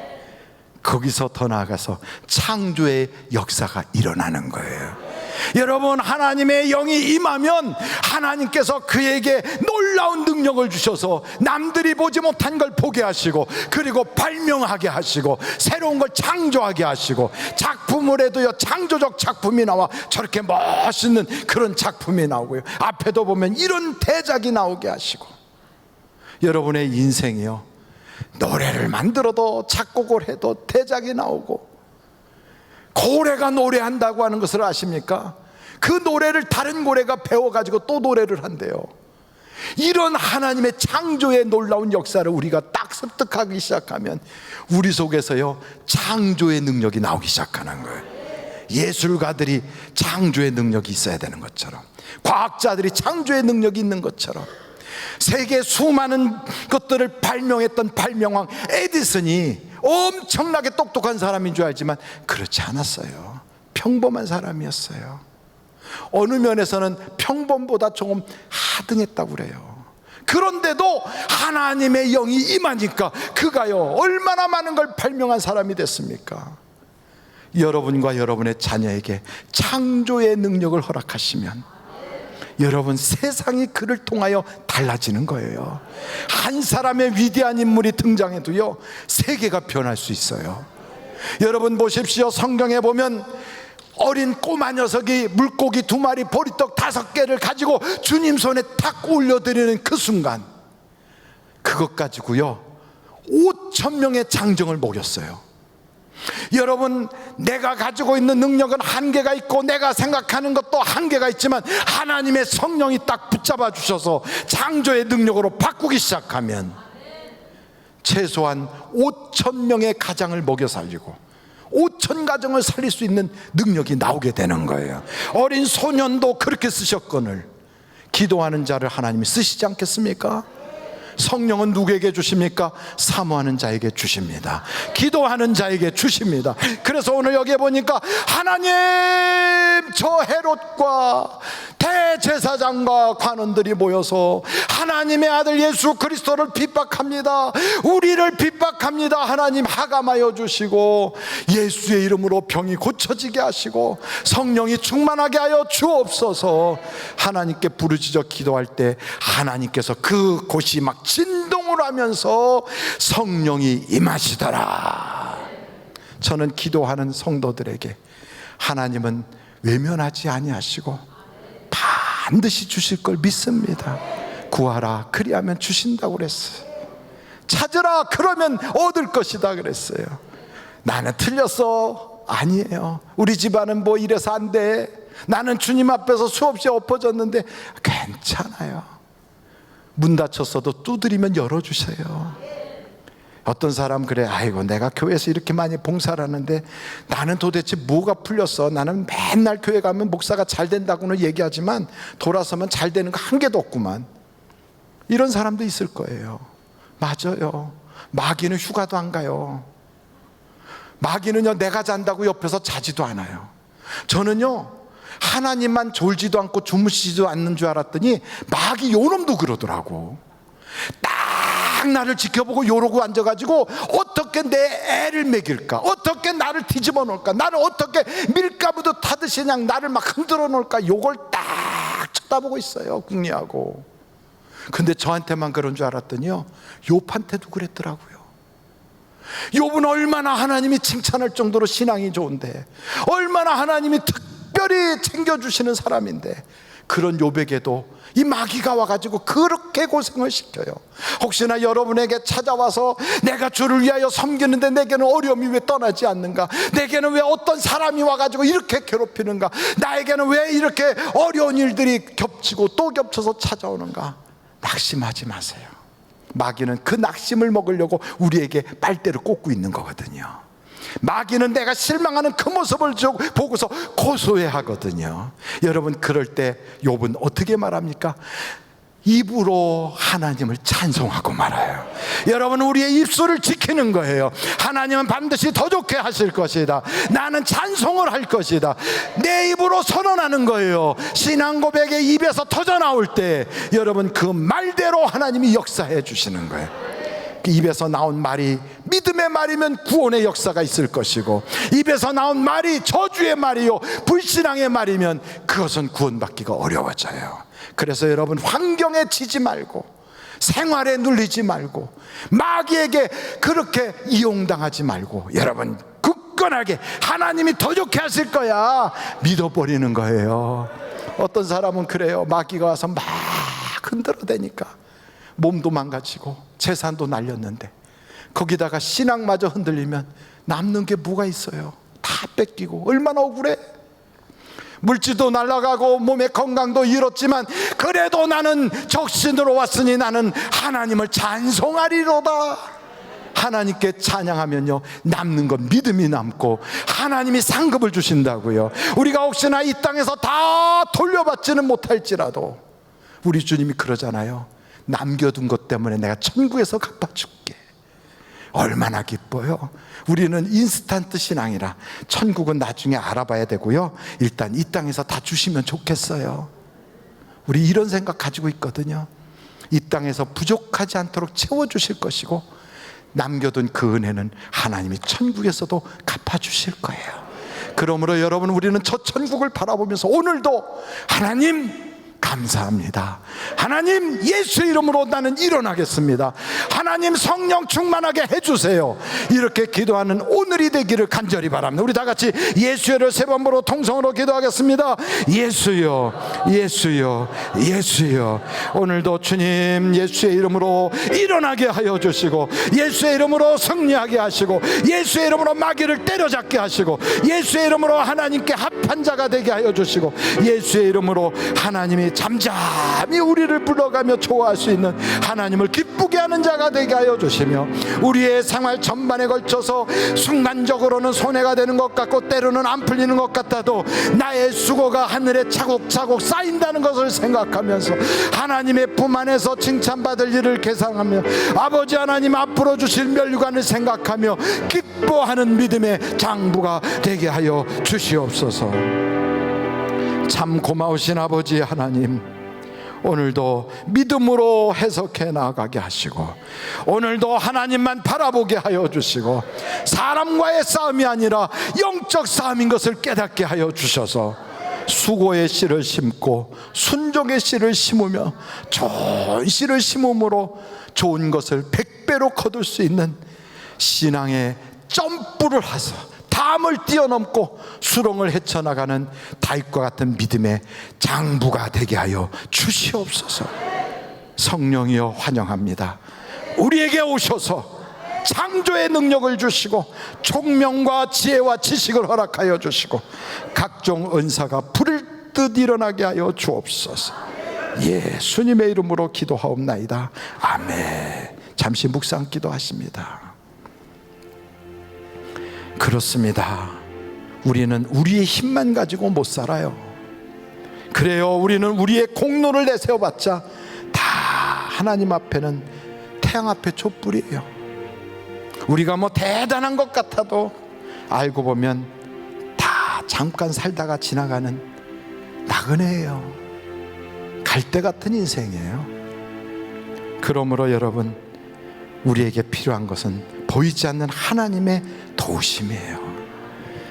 거기서 더 나아가서 창조의 역사가 일어나는 거예요. 여러분, 하나님의 영이 임하면 하나님께서 그에게 놀라운 능력을 주셔서 남들이 보지 못한 걸 보게 하시고, 그리고 발명하게 하시고, 새로운 걸 창조하게 하시고, 작품을 해도요 창조적 작품이 나와 저렇게 멋있는 그런 작품이 나오고요, 앞에도 보면 이런 대작이 나오게 하시고. 여러분의 인생이요, 노래를 만들어도 작곡을 해도 대작이 나오고, 고래가 노래한다고 하는 것을 아십니까? 그 노래를 다른 고래가 배워가지고 또 노래를 한대요. 이런 하나님의 창조의 놀라운 역사를 우리가 딱 습득하기 시작하면 우리 속에서요 창조의 능력이 나오기 시작하는 거예요. 예술가들이 창조의 능력이 있어야 되는 것처럼, 과학자들이 창조의 능력이 있는 것처럼, 세계 수많은 것들을 발명했던 발명왕 에디슨이 엄청나게 똑똑한 사람인 줄 알지만 그렇지 않았어요. 평범한 사람이었어요. 어느 면에서는 평범보다 조금 하등했다고 그래요. 그런데도 하나님의 영이 임하니까 그가요 얼마나 많은 걸 발명한 사람이 됐습니까? 여러분과 여러분의 자녀에게 창조의 능력을 허락하시면 여러분, 세상이 그를 통하여 달라지는 거예요. 한 사람의 위대한 인물이 등장해도요 세계가 변할 수 있어요. 여러분 보십시오. 성경에 보면 어린 꼬마 녀석이 물고기 2마리, 보리떡 5개를 가지고 주님 손에 탁 올려드리는 그 순간, 그것 가지고요 5,000명의 장정을 먹였어요. 여러분, 내가 가지고 있는 능력은 한계가 있고 내가 생각하는 것도 한계가 있지만 하나님의 성령이 딱 붙잡아 주셔서 창조의 능력으로 바꾸기 시작하면 최소한 5,000명의 가장을 먹여 살리고 5,000 가정을 살릴 수 있는 능력이 나오게 되는 거예요. 어린 소년도 그렇게 쓰셨거늘 기도하는 자를 하나님이 쓰시지 않겠습니까? 성령은 누구에게 주십니까? 사모하는 자에게 주십니다. 기도하는 자에게 주십니다. 그래서 오늘 여기에 보니까 하나님, 저 헤롯과 대제사장과 관원들이 모여서 하나님의 아들 예수 그리스도를 핍박합니다. 우리를 핍박합니다. 하나님 하감하여 주시고 예수의 이름으로 병이 고쳐지게 하시고 성령이 충만하게 하여 주옵소서. 하나님께 부르짖어 기도할 때 하나님께서 그 곳이 막 진동을 하면서 성령이 임하시더라. 저는 기도하는 성도들에게 하나님은 외면하지 아니하시고 반드시 주실 걸 믿습니다. 구하라, 그리하면 주신다고 그랬어요. 찾으라, 그러면 얻을 것이다 그랬어요. 나는 틀렸어. 아니에요. 우리 집안은 뭐 이래서 안 돼. 나는 주님 앞에서 수없이 엎어졌는데 괜찮아요. 문 닫혔어도 두드리면 열어주세요. 어떤 사람 그래, 아이고 내가 교회에서 이렇게 많이 봉사를 하는데 나는 도대체 뭐가 풀렸어. 나는 맨날 교회 가면 목사가 잘 된다고는 얘기하지만 돌아서면 잘 되는 거 한 개도 없구만. 이런 사람도 있을 거예요. 맞아요. 마귀는 휴가도 안 가요. 마귀는요 내가 잔다고 옆에서 자지도 않아요. 저는요 하나님만 졸지도 않고 주무시지도 않는 줄 알았더니 마귀 요놈도 그러더라고. 딱 막 나를 지켜보고 요러고 앉아가지고 어떻게 내 애를 먹일까, 어떻게 나를 뒤집어 놓을까, 나를 어떻게 밀가부도 타듯이 그냥 나를 막 흔들어 놓을까, 요걸 딱 쳐다보고 있어요, 궁리하고. 근데 저한테만 그런 줄 알았더니요, 욥한테도 그랬더라고요. 욥은 얼마나 하나님이 칭찬할 정도로 신앙이 좋은데, 얼마나 하나님이 특별히 챙겨주시는 사람인데, 그런 욥에게도 이 마귀가 와가지고 그렇게 고생을 시켜요. 혹시나 여러분에게 찾아와서 내가 주를 위하여 섬기는데 내게는 어려움이 왜 떠나지 않는가, 내게는 왜 어떤 사람이 와가지고 이렇게 괴롭히는가, 나에게는 왜 이렇게 어려운 일들이 겹치고 또 겹쳐서 찾아오는가, 낙심하지 마세요. 마귀는 그 낙심을 먹으려고 우리에게 빨대를 꽂고 있는 거거든요. 마귀는 내가 실망하는 그 모습을 보고서 고소해하거든요. 여러분, 그럴 때 욥은 어떻게 말합니까? 입으로 하나님을 찬송하고 말아요. 여러분, 우리의 입술을 지키는 거예요. 하나님은 반드시 더 좋게 하실 것이다, 나는 찬송을 할 것이다, 내 입으로 선언하는 거예요. 신앙 고백의 입에서 터져나올 때 여러분, 그 말대로 하나님이 역사해 주시는 거예요. 입에서 나온 말이 믿음의 말이면 구원의 역사가 있을 것이고, 입에서 나온 말이 저주의 말이요 불신앙의 말이면 그것은 구원받기가 어려워져요. 그래서 여러분, 환경에 지지 말고, 생활에 눌리지 말고, 마귀에게 그렇게 이용당하지 말고, 여러분 굳건하게 하나님이 더 좋게 하실 거야 믿어버리는 거예요. 어떤 사람은 그래요. 마귀가 와서 막 흔들어대니까 몸도 망가지고 재산도 날렸는데, 거기다가 신앙마저 흔들리면 남는 게 뭐가 있어요? 다 뺏기고 얼마나 억울해. 물질도 날아가고 몸의 건강도 잃었지만 그래도 나는 적신으로 왔으니 나는 하나님을 찬송하리로다. 하나님께 찬양하면요, 남는 건 믿음이 남고 하나님이 상급을 주신다고요. 우리가 혹시나 이 땅에서 다 돌려받지는 못할지라도 우리 주님이 그러잖아요. 남겨둔 것 때문에 내가 천국에서 갚아줄게. 얼마나 기뻐요. 우리는 인스턴트 신앙이라 천국은 나중에 알아봐야 되고요, 일단 이 땅에서 다 주시면 좋겠어요. 우리 이런 생각 가지고 있거든요. 이 땅에서 부족하지 않도록 채워주실 것이고, 남겨둔 그 은혜는 하나님이 천국에서도 갚아주실 거예요. 그러므로 여러분, 우리는 저 천국을 바라보면서 오늘도 하나님 감사합니다, 하나님 예수 이름으로 나는 일어나겠습니다, 하나님 성령 충만하게 해주세요, 이렇게 기도하는 오늘이 되기를 간절히 바랍니다. 우리 다 같이 예수여를 3번 부르고 통성으로 기도하겠습니다. 예수여, 예수여, 예수여. 오늘도 주님 예수의 이름으로 일어나게 하여 주시고, 예수의 이름으로 승리하게 하시고, 예수의 이름으로 마귀를 때려잡게 하시고, 예수의 이름으로 하나님께 합한 자가 되게 하여 주시고, 예수의 이름으로 하나님이 잠잠히 우리를 불러가며 좋아할 수 있는, 하나님을 기쁘게 하는 자가 되게 하여 주시며, 우리의 생활 전반에 걸쳐서 순간적으로는 손해가 되는 것 같고 때로는 안 풀리는 것 같아도 나의 수고가 하늘에 차곡차곡 쌓인다는 것을 생각하면서 하나님의 품 안에서 칭찬받을 일을 계산하며, 아버지 하나님 앞으로 주실 면류관을 생각하며 기뻐하는 믿음의 장부가 되게 하여 주시옵소서. 참 고마우신 아버지 하나님, 오늘도 믿음으로 해석해 나가게 하시고, 오늘도 하나님만 바라보게 하여 주시고, 사람과의 싸움이 아니라 영적 싸움인 것을 깨닫게 하여 주셔서 수고의 씨를 심고 순종의 씨를 심으며 좋은 씨를 심음으로 좋은 것을 100배로 거둘 수 있는 신앙의 점프를 하서 담을 뛰어넘고 수렁을 헤쳐나가는 다윗과 같은 믿음의 장부가 되게 하여 주시옵소서. 성령이여 환영합니다. 우리에게 오셔서 창조의 능력을 주시고 총명과 지혜와 지식을 허락하여 주시고 각종 은사가 불을 듯 일어나게 하여 주옵소서. 예수님의 이름으로 기도하옵나이다. 아멘. 잠시 묵상 기도하십니다. 그렇습니다. 우리는 우리의 힘만 가지고 못 살아요. 그래요, 우리는 우리의 공로를 내세워봤자 다 하나님 앞에는 태양 앞에 촛불이에요. 우리가 뭐 대단한 것 같아도 알고 보면 다 잠깐 살다가 지나가는 나그네예요. 갈대 같은 인생이에요. 그러므로 여러분, 우리에게 필요한 것은 보이지 않는 하나님의 도우심이에요.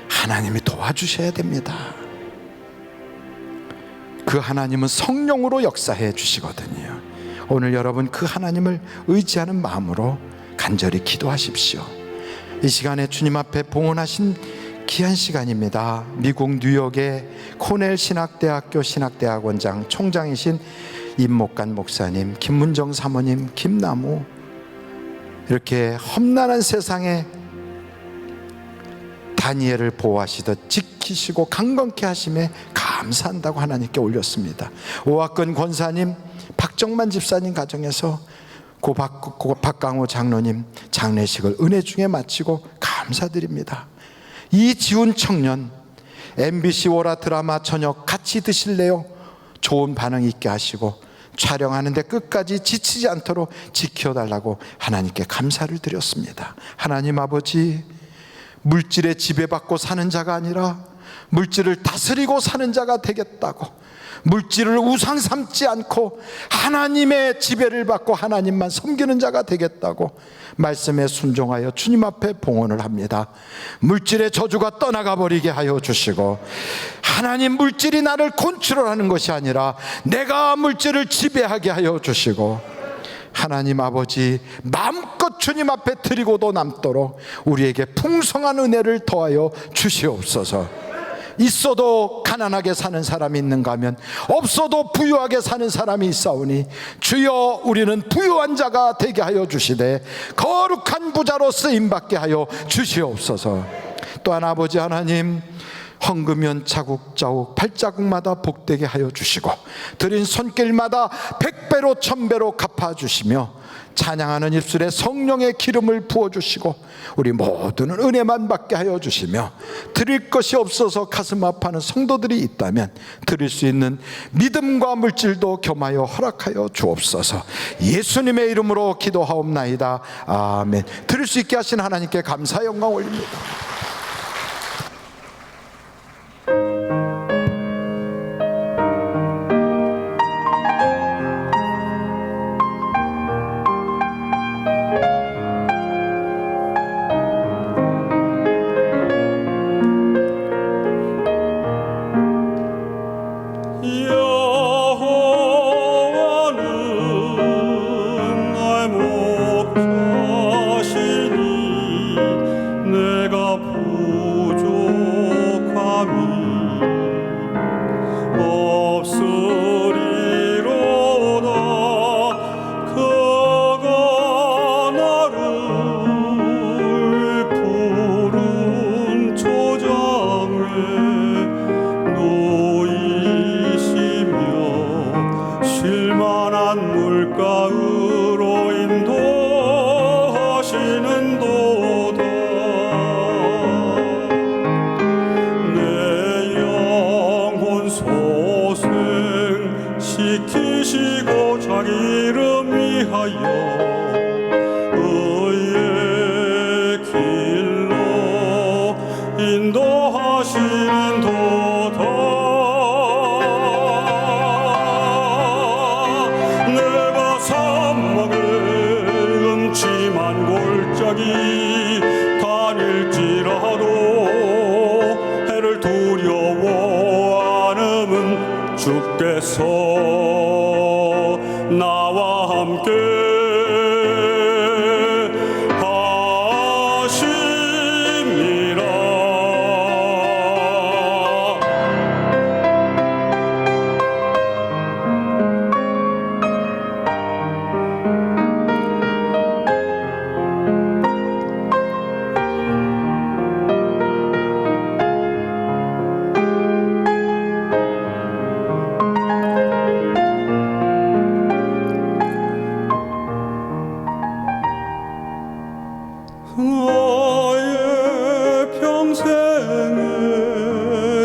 하나님이 도와주셔야 됩니다. 그 하나님은 성령으로 역사해 주시거든요. 오늘 여러분 그 하나님을 의지하는 마음으로 간절히 기도하십시오. 이 시간에 주님 앞에 봉헌하신 귀한 시간입니다. 미국 뉴욕의 코넬 신학대학교 신학대학원장 총장이신 임목간 목사님, 김문정 사모님, 김나무, 이렇게 험난한 세상에 다니엘을 보호하시듯 지키시고 강건케 하심에 감사한다고 하나님께 올렸습니다. 오학근 권사님, 박정만 집사님 가정에서 박강호 장로님 장례식을 은혜 중에 마치고 감사드립니다. 이지훈 청년, MBC 월화 드라마 저녁 같이 드실래요? 좋은 반응 있게 하시고 촬영하는데 끝까지 지치지 않도록 지켜달라고 하나님께 감사를 드렸습니다. 하나님 아버지, 물질에 지배받고 사는 자가 아니라 물질을 다스리고 사는 자가 되겠다고, 물질을 우상 삼지 않고 하나님의 지배를 받고 하나님만 섬기는 자가 되겠다고 말씀에 순종하여 주님 앞에 봉헌을 합니다. 물질의 저주가 떠나가 버리게 하여 주시고, 하나님 물질이 나를 컨트롤하는 것이 아니라 내가 물질을 지배하게 하여 주시고, 하나님 아버지 마음껏 주님 앞에 드리고도 남도록 우리에게 풍성한 은혜를 더하여 주시옵소서. 있어도 가난하게 사는 사람이 있는가 하면 없어도 부유하게 사는 사람이 있사오니 주여 우리는 부유한 자가 되게 하여 주시되 거룩한 부자로 쓰임받게 하여 주시옵소서. 또한 아버지 하나님, 헌금면 자국자국 발자국마다 복되게 하여 주시고 드린 손길마다 100배로 1000배로 갚아주시며 찬양하는 입술에 성령의 기름을 부어주시고 우리 모두는 은혜만 받게 하여 주시며, 드릴 것이 없어서 가슴 아파하는 성도들이 있다면 드릴 수 있는 믿음과 물질도 겸하여 허락하여 주옵소서. 예수님의 이름으로 기도하옵나이다. 아멘. 드릴 수 있게 하신 하나님께 감사 영광 올립니다. 여호와는 나의 목자시니 내가 부족함이 없으리로다. 그가 나를 푸른 초장에 놓이시며 쉴만한 물가으로 인도하시는도다. 내 영혼 소생시키시고 자기 이름 위하여 의의 길로 인도하시는도다. 내가 사막에 음침한 골짜기 다닐지라도 해를 두려워 않음은 주께서 나와 함께 하심이라. 나의 평생의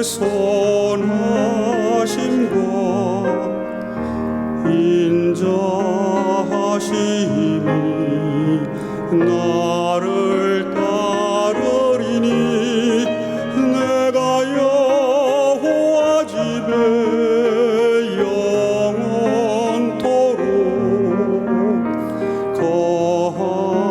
선하심과 인자하심이 나를 따르리니 내가 여호와 집에 영원토록 거하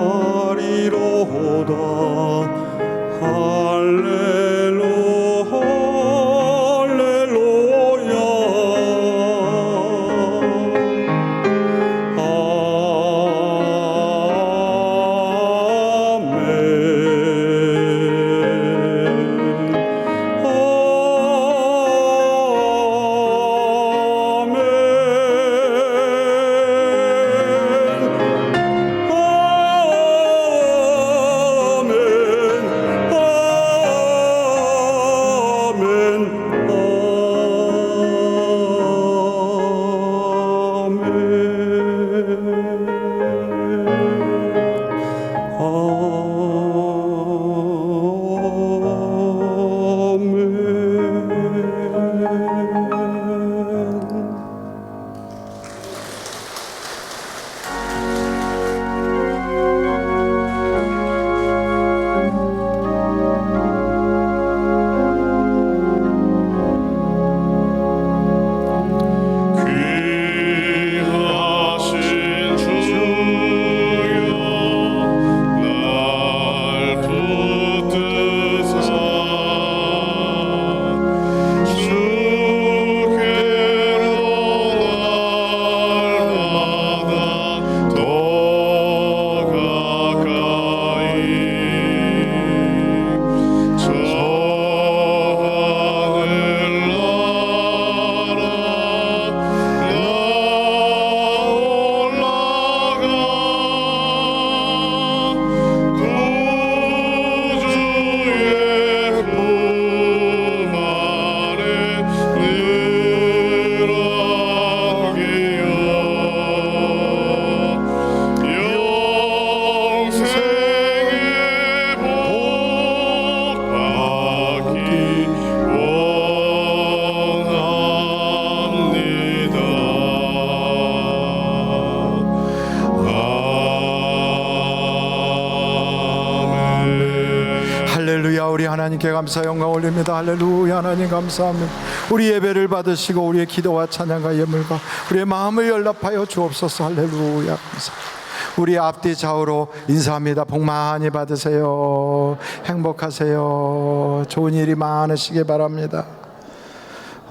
하나님께 감사 영광 올립니다. 할렐루야. 하나님 감사합니다. 우리 예배를 받으시고 우리의 기도와 찬양과 예물과 우리의 마음을 연락하여 주옵소서. 할렐루야. 감사합니다. 우리 앞뒤 좌우로 인사합니다. 복 많이 받으세요. 행복하세요. 좋은 일이 많으시길 바랍니다.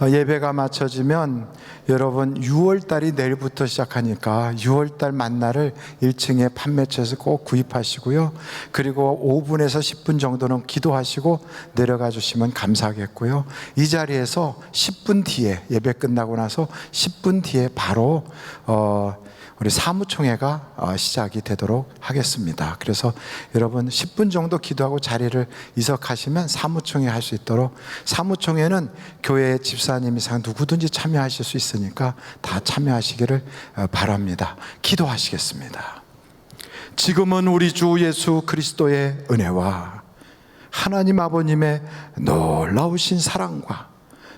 예배가 마쳐지면 여러분 6월달이 내일부터 시작하니까 6월달 만나를 1층에 판매처에서 꼭 구입하시고요. 그리고 5분에서 10분 정도는 기도하시고 내려가 주시면 감사하겠고요. 이 자리에서 10분 뒤에 예배 끝나고 나서 10분 뒤에 바로 우리 사무총회가 시작이 되도록 하겠습니다. 그래서 여러분 10분 정도 기도하고 자리를 이석하시면 사무총회 할 수 있도록, 사무총회는 교회 집사님 이상 누구든지 참여하실 수 있으니까 다 참여하시기를 바랍니다. 기도하시겠습니다. 지금은 우리 주 예수 그리스도의 은혜와 하나님 아버님의 놀라우신 사랑과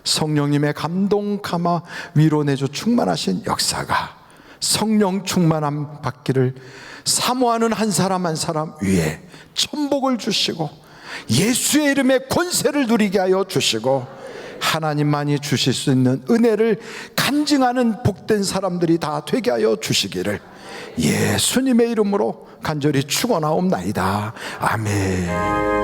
성령님의 감동 감화 위로 내주 충만하신 역사가 성령 충만함 받기를 사모하는 한 사람 한 사람 위에 천복을 주시고 예수의 이름의 권세를 누리게 하여 주시고 하나님만이 주실 수 있는 은혜를 간증하는 복된 사람들이 다 되게 하여 주시기를 예수님의 이름으로 간절히 축원하옵나이다. 아멘.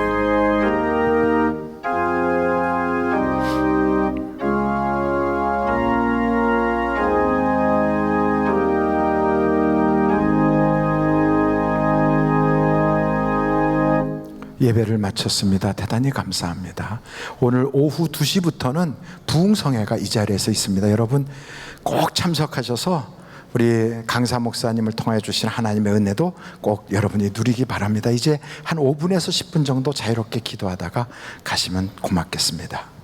예배를 마쳤습니다. 대단히 감사합니다. 오늘 오후 2시부터는 부흥성회가 이 자리에서 있습니다. 여러분 꼭 참석하셔서 우리 강사 목사님을 통해 주신 하나님의 은혜도 꼭 여러분이 누리기 바랍니다. 이제 한 5분에서 10분 정도 자유롭게 기도하다가 가시면 고맙겠습니다.